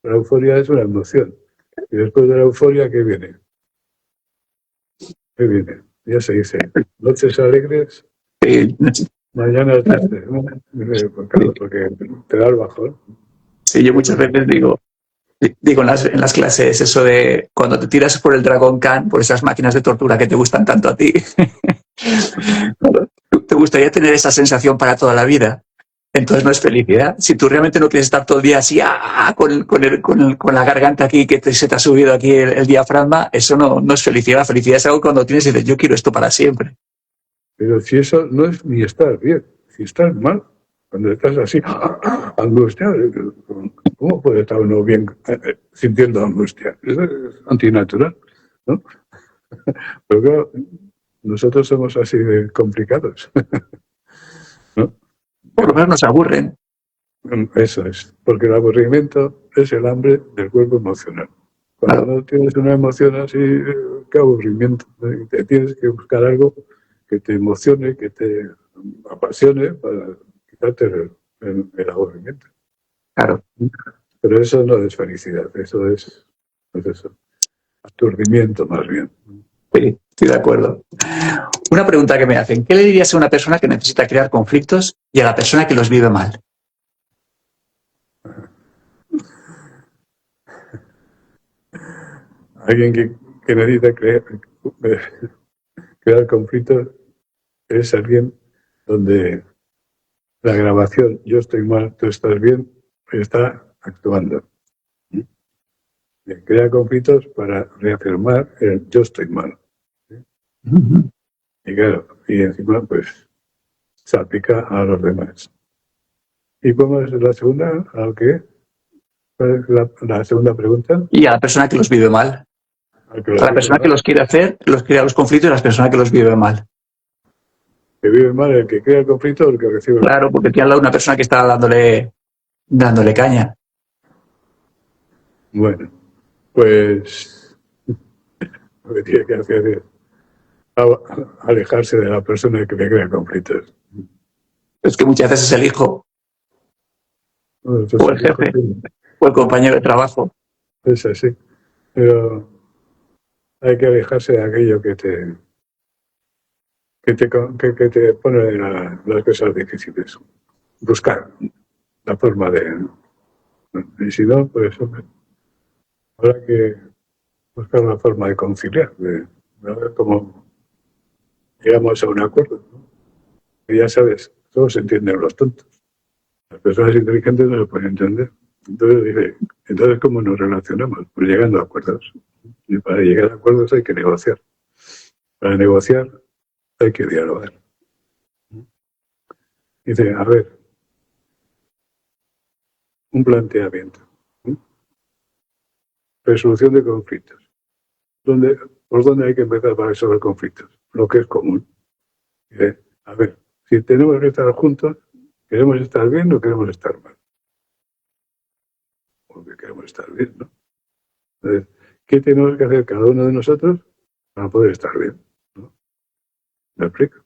La euforia es una emoción. Y después de la euforia, ¿qué viene? ¿Qué viene? Ya se dice, noches alegres, mañanas tristes. Claro, porque te da el bajón. Sí, yo muchas veces digo en las clases eso de cuando te tiras por el Dragon Khan, por esas máquinas de tortura que te gustan tanto a ti. ¿Te gustaría tener esa sensación para toda la vida? Entonces no es felicidad. Si tú realmente no quieres estar todo el día así, con la garganta aquí, se te ha subido aquí el diafragma, eso no es felicidad. La felicidad es algo cuando tienes y dices, yo quiero esto para siempre. Pero si eso no es ni estar bien, si estás mal, cuando estás así, angustiado, ¿cómo puede estar uno bien sintiendo angustia? Eso es antinatural, ¿no? Pero claro, nosotros somos así de complicados, ¿no? Por lo menos nos aburren. Eso es, porque el aburrimiento es el hambre del cuerpo emocional. Cuando no tienes una emoción así, qué aburrimiento. Te tienes que buscar algo que te emocione, que te apasione para quitarte el aburrimiento. Claro. Pero eso no es felicidad, eso es pues eso, aturdimiento más bien. Sí, estoy de acuerdo. Una pregunta que me hacen, ¿qué le dirías a una persona que necesita crear conflictos y a la persona que los vive mal? Alguien que necesita crear conflictos es alguien donde la grabación yo estoy mal, tú estás bien, está actuando. Crea conflictos para reafirmar el yo estoy mal. Y claro, y encima pues salpica a los demás. ¿Y cómo es la segunda? ¿A qué? ¿Cuál es la segunda pregunta? Y a la persona que los vive mal. ¿Al que A los la vive persona que mal? los quiere hacer, los crea los conflictos, y a la persona que los vive mal. ¿Que vive mal el que crea el conflicto o el que recibe el Claro, porque tiene al lado una persona que está dándole caña. Bueno, pues lo que tiene que hacer es alejarse de la persona que le crea conflictos. Es que muchas veces es el hijo, Bueno, o el jefe, o el compañero de trabajo. es así. Pero hay que alejarse de aquello que te pone las cosas difíciles. Buscar la forma de... Y si no, pues hombre, habrá que buscar una forma de conciliar, de ver cómo llegamos a un acuerdo, ¿no? Y ya sabes, todos entienden los tontos. Las personas inteligentes no se pueden entender. Entonces dice, entonces ¿cómo nos relacionamos? Pues llegando a acuerdos. Y para llegar a acuerdos hay que negociar. Para negociar hay que dialogar. Dice, a ver, un planteamiento. Resolución de conflictos. ¿Por dónde hay que empezar para resolver conflictos? Lo que es común. Dice, a ver, si tenemos que estar juntos, ¿queremos estar bien o queremos estar mal? Porque queremos estar bien, ¿no? Entonces, ¿qué tenemos que hacer cada uno de nosotros para poder estar bien? ¿No? ¿Me explico?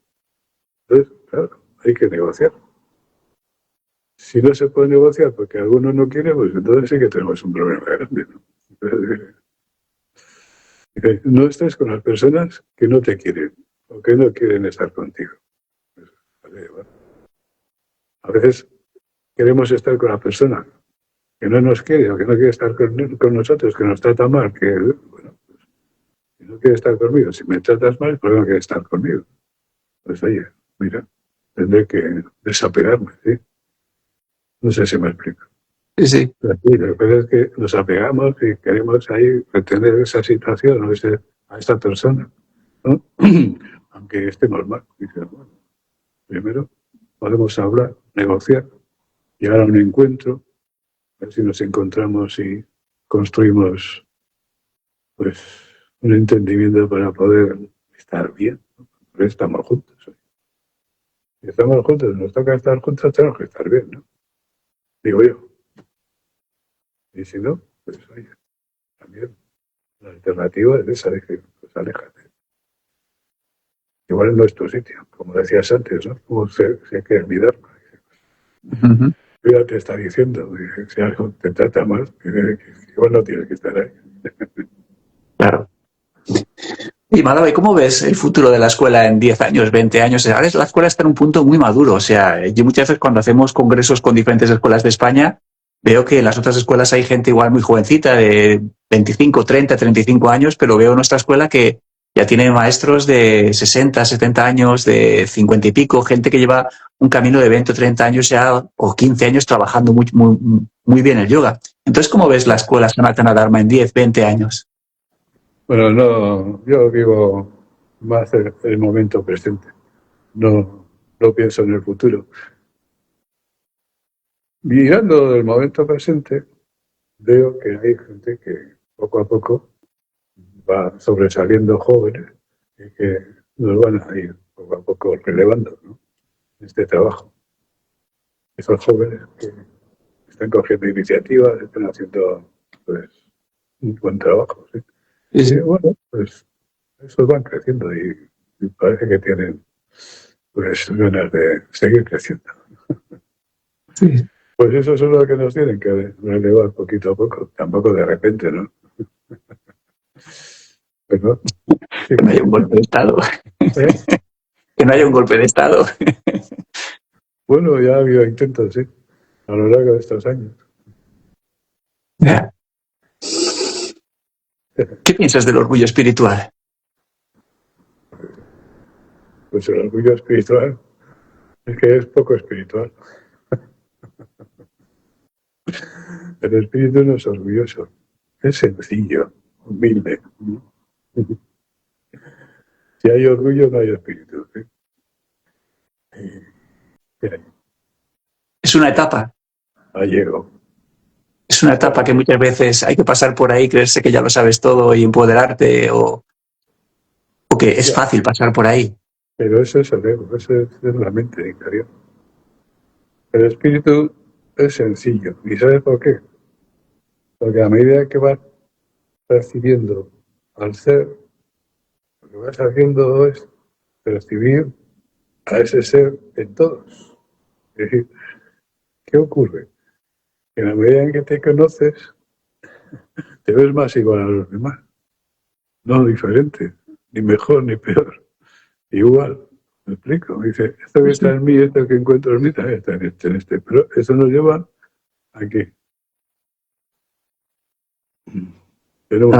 Entonces, claro, hay que negociar. Si no se puede negociar porque alguno no quiere, pues entonces sí que tenemos un problema grande, ¿no? Entonces, no estés con las personas que no te quieren o que no quieren estar contigo. Pues, vale, bueno. A veces queremos estar con la persona que no nos quiere o que no quiere estar con nosotros, que nos trata mal, que, bueno, pues, si no quiere estar conmigo, si me tratas mal, pues no quiere estar conmigo. Pues oye, mira, tendré que desapegarme, ¿sí? No sé si me explico. Sí, sí. Sí, lo que pasa es que nos apegamos y queremos ahí retener esa situación o a esta persona, ¿no? Aunque estemos mal. Dice, bueno, primero podemos hablar, negociar, llegar a un encuentro, a ver si nos encontramos y construimos pues un entendimiento para poder estar bien, ¿no? Porque estamos juntos. Si estamos juntos, nos toca estar juntos, tenemos que estar bien, ¿no? Digo yo. Y si no, pues oye, también la alternativa es esa, dije, pues aléjate. Igual no es tu sitio, como decías antes, ¿no? Como sé que es mi Dharma. Uh-huh. Ya te está diciendo, si algo te trata mal, igual no tienes que estar ahí. Claro. Y Malawi, ¿cómo ves el futuro de la escuela en 10 años, 20 años? Ahora la escuela está en un punto muy maduro. O sea, yo muchas veces cuando hacemos congresos con diferentes escuelas de España, veo que en las otras escuelas hay gente igual muy jovencita, de 25, 30, 35 años, pero veo nuestra escuela que ya tiene maestros de 60, 70 años, de 50 y pico, gente que lleva un camino de 20 o 30 años ya, o 15 años trabajando muy bien el yoga. Entonces, ¿cómo ves la escuela Sanatana Dharma en 10, 20 años? Bueno, no, yo vivo más el momento presente. No pienso en el futuro. Mirando el momento presente, veo que hay gente que poco a poco va sobresaliendo jóvenes y que nos van a ir poco a poco relevando, ¿no? Este trabajo. Esos jóvenes que están cogiendo iniciativas, están haciendo pues, un buen trabajo. ¿Sí? Sí, Y sí. bueno, pues esos van creciendo y parece que tienen pues ganas de seguir creciendo. Sí. Pues eso es lo que nos tienen que relevar poquito a poco, tampoco de repente, ¿no? Pero, sí, Que no haya un golpe de Estado. ¿eh? Que no haya un golpe de Estado. Bueno, ya ha habido intentos, sí, a lo largo de estos años. ¿Qué piensas del orgullo espiritual? Pues el orgullo espiritual es que es poco espiritual. El espíritu no es orgulloso, es sencillo, humilde. Si Si hay orgullo, no hay espíritu. ¿Sí? ¿Qué hay? Es una etapa. Gallego. Es una etapa que muchas veces hay que pasar por ahí, creerse que ya lo sabes todo y empoderarte, o que es fácil pasar por ahí. Pero eso es el ego, eso es la mente interior. El espíritu es sencillo. ¿Y sabes por qué? Porque a medida que vas percibiendo al ser, lo que vas haciendo es percibir a ese ser en todos. Es decir, ¿qué ocurre? Que en la medida en que te conoces, te ves más igual a los demás. No diferente, ni mejor ni peor. Igual. ¿Me explico? Dice, esto que está en mí, esto que encuentro en mí, también está en este. Pero eso nos lleva a que tenemos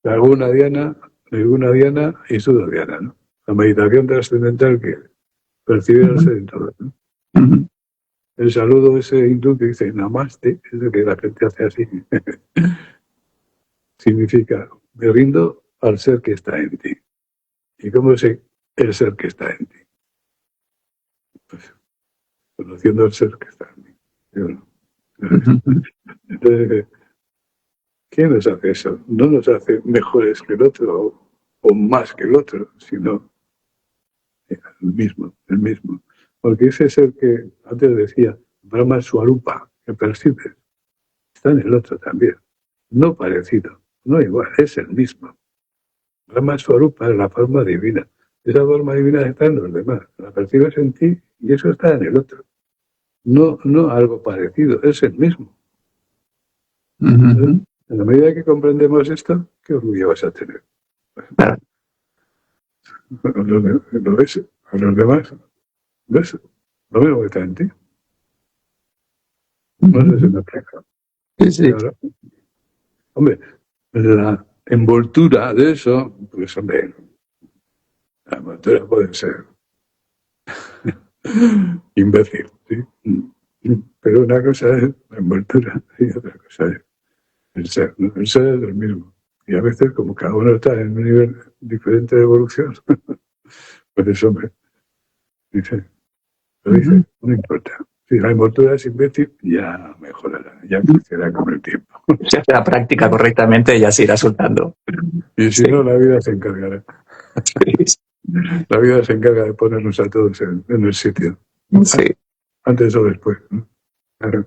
alguna diana y pseudodiana, ¿no? La meditación trascendental que percibe el ser en todo, ¿no? El saludo ese hindú que dice namaste, es lo que la gente hace así. Significa, me rindo al ser que está en ti. ¿Y cómo sé el ser que está en ti? Pues, conociendo el ser que está en mí. Yo no. Entonces, ¿quién nos hace eso? No nos hace mejores que el otro o más que el otro, sino el mismo. Porque ese ser que antes decía, Brahma Swarupa, que percibes, está en el otro también. No parecido, no igual, es el mismo. Brahma Swarupa es la forma divina. Esa forma divina está en los demás. La percibes en ti y eso está en el otro. No algo parecido, es el mismo. En la medida que comprendemos esto, ¿qué orgullo vas a tener? Lo ves a los demás, ¿ves? Lo mismo que está en ti. No sé si me explico. Sí. Claro. Hombre, la envoltura de eso, pues hombre, la envoltura puede ser imbécil, ¿sí? Pero una cosa es la envoltura y otra cosa es el ser. ¿No? El ser es el mismo. Y a veces, como cada uno está en un nivel diferente de evolución, pues eso, hombre, dice, no importa. Si la envoltura es imbécil, ya mejorará, ya crecerá con el tiempo. Si hace la práctica correctamente, ya se irá soltando. Y si no, la vida se encargará. La vida se encarga de ponernos a todos en el sitio. Sí. Antes o después, ¿no? Claro.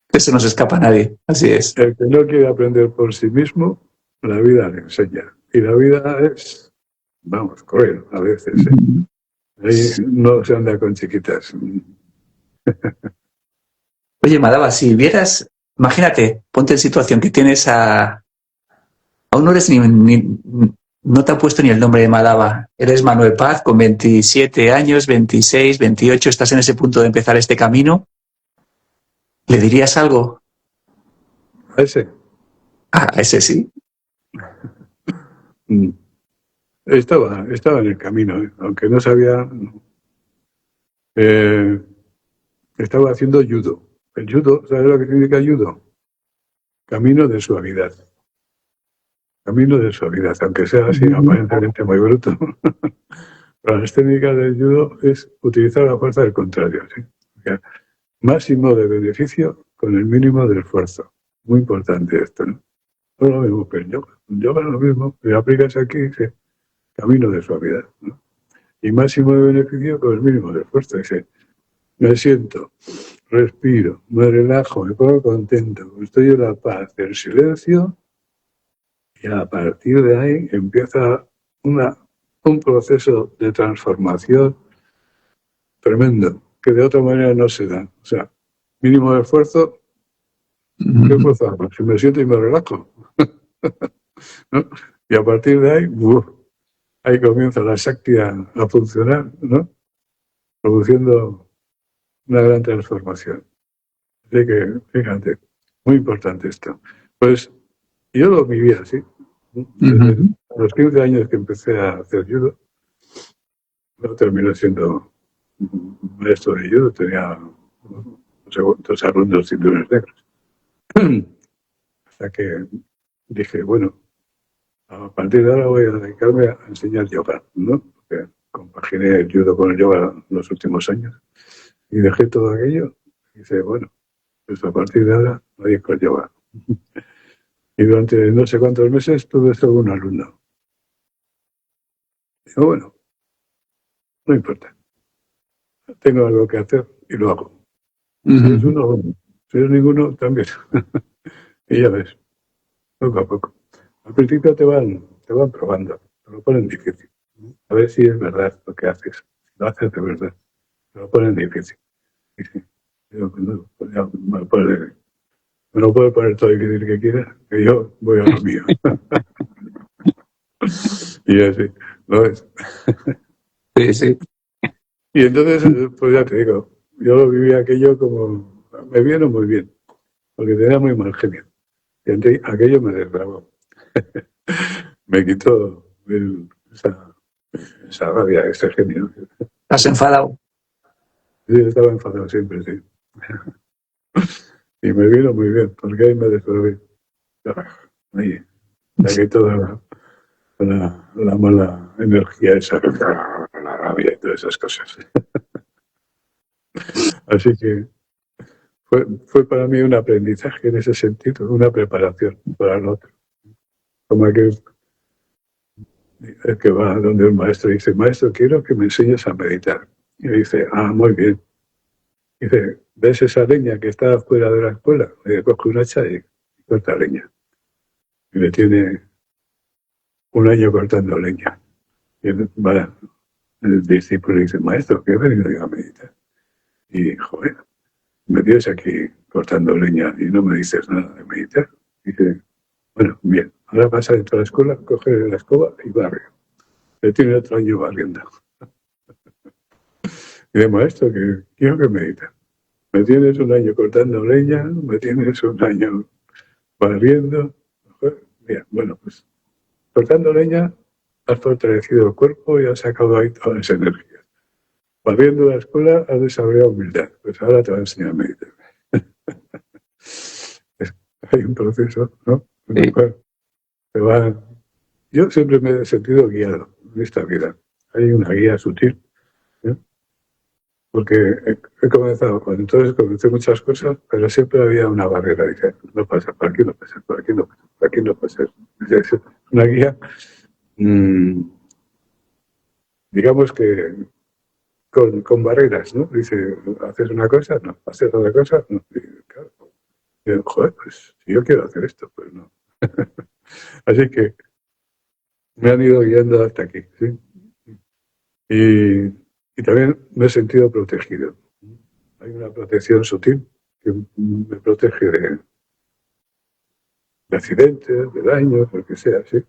Eso no se escapa a nadie, así es. El que no quiere aprender por sí mismo, la vida le enseña. Y la vida es, vamos, cruel a veces. Ahí no se anda con chiquitas. Oye, Madhava, si vieras, imagínate, ponte en situación que tienes aún no eres no te ha puesto ni el nombre de Madhava. Eres Manuel Paz, con 27 años, 26, 28, estás en ese punto de empezar este camino. ¿Le dirías algo? ¿A ese? A ese sí. Estaba en el camino, aunque no sabía. Estaba haciendo judo. El judo, ¿sabes lo que significa judo? Camino de suavidad. Camino de suavidad, aunque sea así aparentemente muy bruto. Pero las técnicas del judo es utilizar la fuerza del contrario. ¿Sí? O sea, máximo de beneficio con el mínimo de esfuerzo. Muy importante esto, ¿no? No es lo mismo que el yoga. El yoga es lo mismo. Si aplicas aquí, dice camino de suavidad, ¿no? Y máximo de beneficio con el mínimo de esfuerzo. Dice, me siento, respiro, me relajo, me pongo contento, estoy en la paz, el silencio, y a partir de ahí empieza un proceso de transformación tremendo, que de otra manera no se da. O sea, mínimo de esfuerzo, ¿qué esfuerzo hago? Si me siento y me relajo. ¿No? Y a partir de ahí, ahí comienza la Shakti a funcionar, ¿no? Produciendo una gran transformación. Así que, fíjate, muy importante esto. Pues yo lo viví así. Desde los 15 años que empecé a hacer judo, no terminé siendo maestro de judo, tenía dos alumnos cinturones negros. Hasta que dije, bueno, a partir de ahora voy a dedicarme a enseñar yoga, ¿no? Porque compaginé el judo con el yoga en los últimos años y dejé todo aquello. Y dice, bueno, pues a partir de ahora me dedico al yoga. Y durante no sé cuántos meses tuve solo un alumno. Digo, bueno, no importa. Tengo algo que hacer y lo hago. Si es uno, bueno. Si es ninguno, también. Y ya ves, poco a poco. Al principio te van probando, te lo ponen difícil. A ver si es verdad lo que haces. Si lo haces de verdad, te lo ponen difícil. Y sí, digo, pues no, pues ya me lo puede poner todo difícil que quiera, que yo voy a lo mío. Y así, ¿lo ves? Sí, sí. Y entonces, pues ya te digo, yo lo viví aquello como, me vino muy bien, porque tenía muy mal genio. Y entonces, aquello me desgrabó. Me quitó esa rabia, ese genio. ¿Estás enfadado? Yo estaba enfadado siempre, sí. Y me vino muy bien, porque ahí me desgrabé. Ahí, saqué toda la mala energía esa, la rabia y todas esas cosas. Así que fue para mí un aprendizaje en ese sentido, una preparación para el otro. Como aquel el que va donde un maestro y dice, maestro, quiero que me enseñes a meditar. Y dice, muy bien. Dice, ¿ves esa leña que está fuera de la escuela? Le coge un hacha y corta leña. Y le tiene un año cortando leña. Y el discípulo dice, maestro, ¿qué he venido yo a meditar? Y, joder, me tienes aquí cortando leña y no me dices nada de meditar. Dice, bueno, bien, ahora pasa dentro de la escuela, coge la escoba y barre. Le tiene otro año barriendo. Y dice, maestro, que quiero que medita. Me tienes un año cortando leña, me tienes un año barriendo. Bien, bueno, pues cortando leña has fortalecido el cuerpo y has sacado ahí todas las energías. Barriendo la escuela has desarrollado humildad. Pues ahora te voy a enseñar a meditar. Hay un proceso, ¿no? En el Sí. cual te va. Yo siempre me he sentido guiado en esta vida. Hay una guía sutil, ¿eh? Porque he comenzado, cuando entonces comencé muchas cosas, pero siempre había una barrera. Dije, no pasa, por aquí no pasa, por aquí no pasa, por aquí no pasa. Es una guía, digamos que con barreras, ¿no? Dice, ¿haces una cosa? No. ¿Haces otra cosa? No. Y, claro, joder, pues si yo quiero hacer esto, pues no. Así que me han ido guiando hasta aquí, ¿sí? Y también me he sentido protegido. Hay una protección sutil que me protege de accidentes, de daños, lo que sea, ¿sí?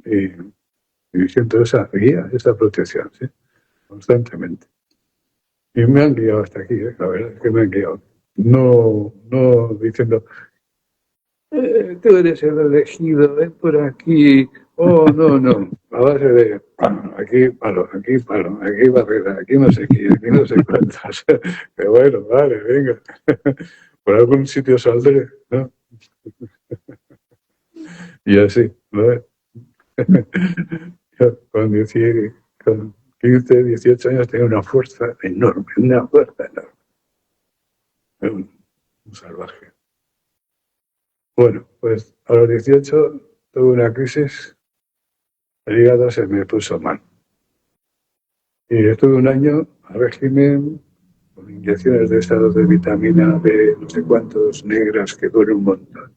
Y siento esa guía, esa protección, ¿sí? Constantemente. Y me han guiado hasta aquí, ¿eh? La verdad es que me han guiado. No diciendo, tú eres el elegido, ven por aquí. Oh, no. A base de palo, aquí barrera, aquí no sé qué, aquí no sé cuántas. Que bueno, vale, venga. Por algún sitio saldré, ¿no? Y así, ¿no? Yo con 15, 18 años tenía una fuerza enorme, un salvaje. Bueno, pues a los 18 tuve una crisis, el hígado se me puso mal. Y estuve un año a régimen con inyecciones de estados de vitamina B, no sé cuántos, negras, que duele un montón.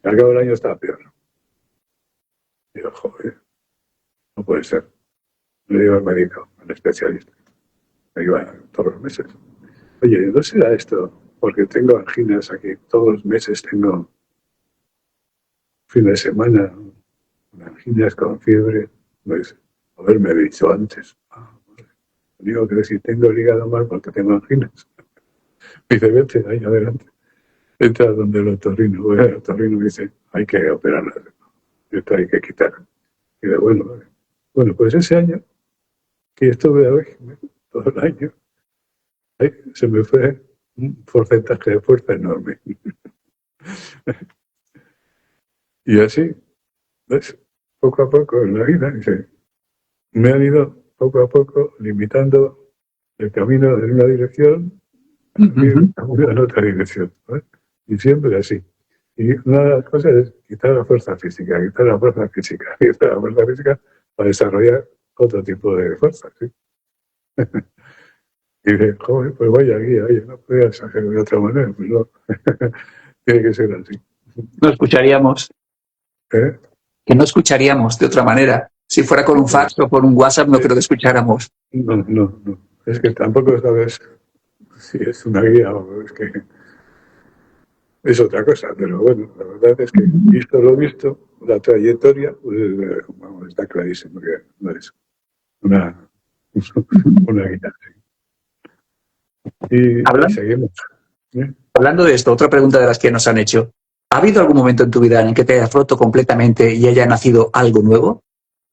Y al cabo del año estaba peor. Y yo, joder, no puede ser. Le digo al médico, al especialista. Me iba todos los meses. Oye, ¿no será esto? Porque tengo anginas aquí. Todos los meses tengo fin de semana, anginas con fiebre. Pues, haberme dicho antes. Digo que si tengo el hígado mal porque tengo anginas. Me dice, vete ahí adelante. Entra donde el otorrino. Bueno, el otorrino me dice, hay que operarla. Esto hay que quitar. Y de bueno, vale. Bueno, pues ese año que estuve a régimen, todo el año, se me fue un porcentaje de fuerza enorme. Y así, ¿ves? poco a poco en la vida, dice, me han ido poco a poco limitando el camino en una dirección en otra dirección, ¿no? Y siempre así. Y una de las cosas es quitar la fuerza física para desarrollar otro tipo de fuerza, ¿sí? Y dice, joder, pues vaya guía, oye, no podía hacer de otra manera, pues no, tiene que ser así. No escucharíamos, ¿Eh? que no escucharíamos de otra manera. Si fuera con un fax o por un WhatsApp, no creo que escucháramos. No. Es que tampoco sabes si es una guía o es que es otra cosa, pero bueno, la verdad es que visto lo visto, la trayectoria, pues, vamos, está clarísimo que no es una guía. Y seguimos. Hablando de esto, otra pregunta de las que nos han hecho. ¿Ha habido algún momento en tu vida en el que te hayas roto completamente y haya nacido algo nuevo?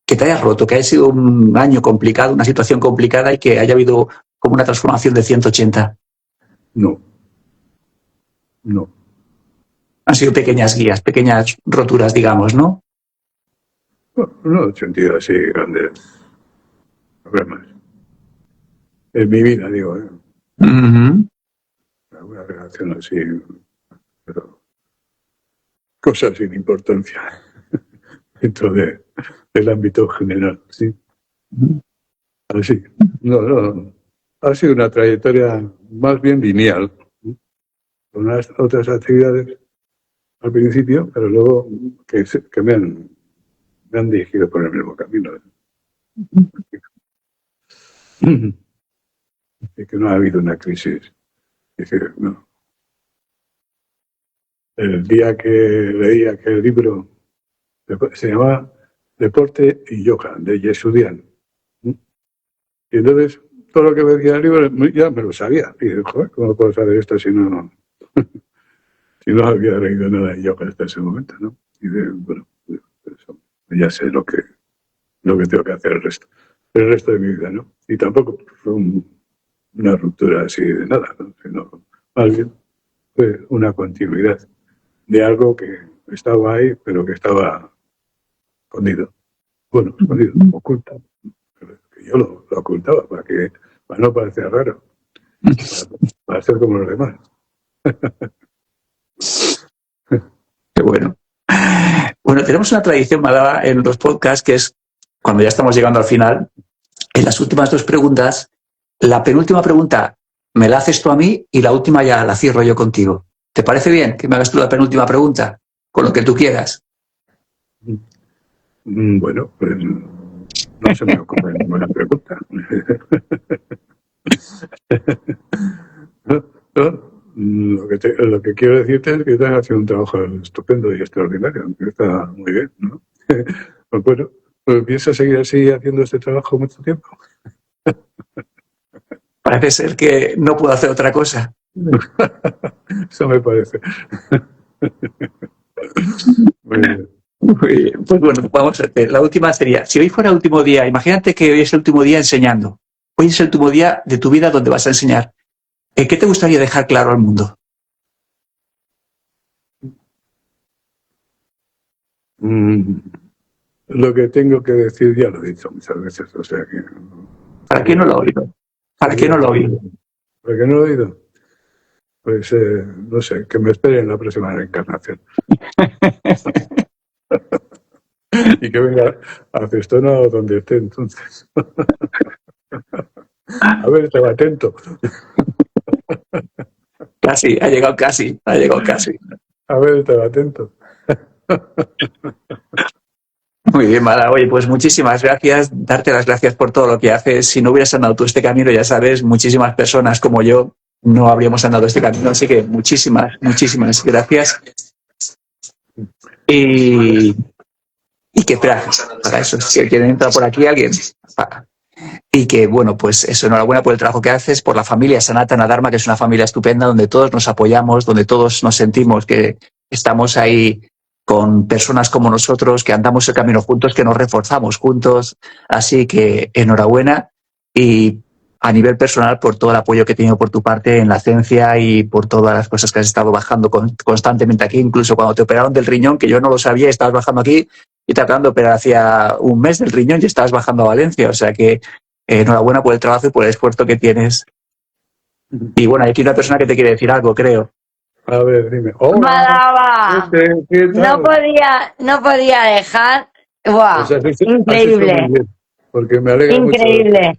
Que te hayas roto, que haya sido un año complicado, una situación complicada y que haya habido como una transformación de 180. No. Han sido pequeñas guías, pequeñas roturas, digamos, ¿no? No he sentido así grandes problemas. En mi vida, digo, ¿eh? Alguna relación así, pero cosas sin importancia dentro del ámbito general, ¿sí? Así. No. Ha sido una trayectoria más bien lineal, ¿sí? Con unas otras actividades al principio, pero luego que me han dirigido por el mismo camino. Y que no ha habido una crisis. Es decir, no. El día que leí aquel libro, se llamaba Deporte y Yoga, de Yesudian. Y entonces, todo lo que me decía el libro ya me lo sabía. Y dije, joder, ¿cómo puedo saber esto si no había leído nada de yoga hasta ese momento, ¿no? Y dije, bueno, eso, ya sé lo que tengo que hacer el resto de mi vida, ¿no? Y tampoco fue una ruptura así de nada, ¿no? Sino más bien fue una continuidad de algo que estaba ahí, pero que estaba escondido. Bueno, escondido, oculto. Que yo lo ocultaba para no parecer raro, para ser como los demás. Qué bueno. Bueno, tenemos una tradición, Malava, en los podcasts, que es cuando ya estamos llegando al final, en las últimas dos preguntas, la penúltima pregunta me la haces tú a mí y la última ya la cierro yo contigo. ¿Te parece bien que me hagas tú la penúltima pregunta? Con lo que tú quieras. Bueno, pues no se me ocurre ninguna pregunta. Lo que quiero decirte es que estás haciendo un trabajo estupendo y extraordinario, que está muy bien, ¿no? Pues bueno, pues ¿piensas seguir así haciendo este trabajo mucho tiempo? Parece ser que no puedo hacer otra cosa. Eso me parece. Muy bien. Muy bien. Pues bueno, vamos a hacer. La última sería, si hoy fuera el último día, imagínate que hoy es el último día enseñando. Hoy es el último día de tu vida donde vas a enseñar. ¿Qué te gustaría dejar claro al mundo? Lo que tengo que decir ya lo he dicho muchas veces, o sea que... ¿Para qué no lo he oído? ¿Para qué no lo he oído? ¿Para qué no lo he oído? Pues no sé, que me espere en la próxima reencarnación. Y que venga a Cestona o donde esté entonces. A ver, estaba atento. Casi, ha llegado casi. A ver, estaba atento. Muy bien, Mala. Oye, pues muchísimas gracias. Darte las gracias por todo lo que haces. Si no hubieras andado tú este camino, ya sabes, muchísimas personas como yo no habríamos andado este camino. Así que muchísimas gracias. Y que espera, para eso, si quieren entrar por aquí alguien. Y que, bueno, pues eso, enhorabuena por el trabajo que haces, por la familia Sanatana Dharma, que es una familia estupenda, donde todos nos apoyamos, donde todos nos sentimos que estamos ahí con personas como nosotros, que andamos el camino juntos, que nos reforzamos juntos. Así que enhorabuena y a nivel personal por todo el apoyo que he tenido por tu parte en la ciencia y por todas las cosas que has estado bajando constantemente aquí, incluso cuando te operaron del riñón, que yo no lo sabía, estabas bajando aquí y te acaban de operar hacía un mes del riñón y estabas bajando a Valencia. O sea que enhorabuena por el trabajo y por el esfuerzo que tienes. Y bueno, hay aquí una persona que te quiere decir algo, creo. A ver, dime. ¡Hola! Madaba. ¿Qué tal? No podía dejar. ¡Buah! Pues has hecho Increíble. muy bien, porque me alegra Increíble.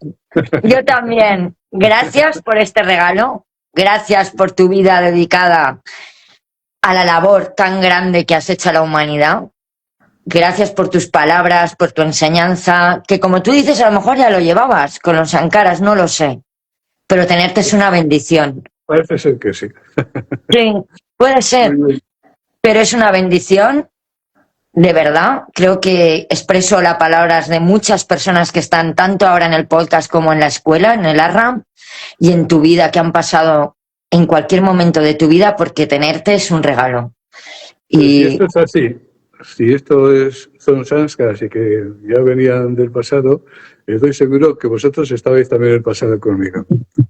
Yo también. Gracias por este regalo. Gracias por tu vida dedicada a la labor tan grande que has hecho a la humanidad. Gracias por tus palabras, por tu enseñanza, que como tú dices, a lo mejor ya lo llevabas con los sankaras, no lo sé. Pero tenerte es una bendición. mucho. Parece ser que sí. Sí, puede ser, Muy bien. pero es una bendición, de verdad. Creo que expreso las palabras de muchas personas que están tanto ahora en el podcast como en la escuela, en el ARRAM, y en tu vida, que han pasado en cualquier momento de tu vida, porque tenerte es un regalo. Pero si Y esto es así, si esto son sanskaras y que ya venían del pasado, estoy seguro que vosotros estabais también en el pasado conmigo.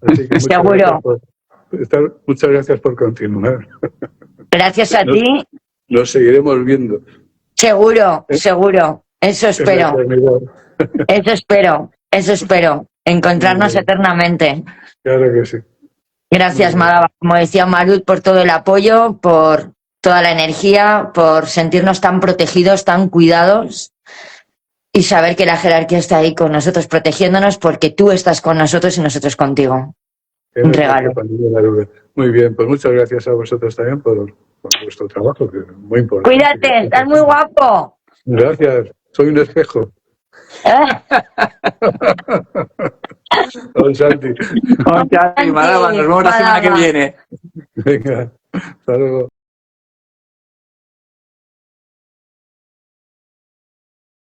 Así que Seguro. muchas gracias por continuar. gracias a ti, Nos seguiremos viendo. seguro, seguro. Eso en la espero, eternidad. eso espero. Encontrarnos Muy bien. eternamente. Claro que sí. Gracias, Muy bien. Madaba. Como decía Marut, por todo el apoyo, por toda la energía, por sentirnos tan protegidos, tan cuidados y saber que la jerarquía está ahí con nosotros protegiéndonos porque tú estás con nosotros y nosotros contigo. Que Un no regalo. quepa ninguna duda. Muy bien, pues muchas gracias a vosotros también por vuestro trabajo, que es muy importante. Cuídate, estás muy guapo. Gracias, soy un espejo. Don Santi. Madaba, nos vemos la semana que viene. Venga, hasta luego.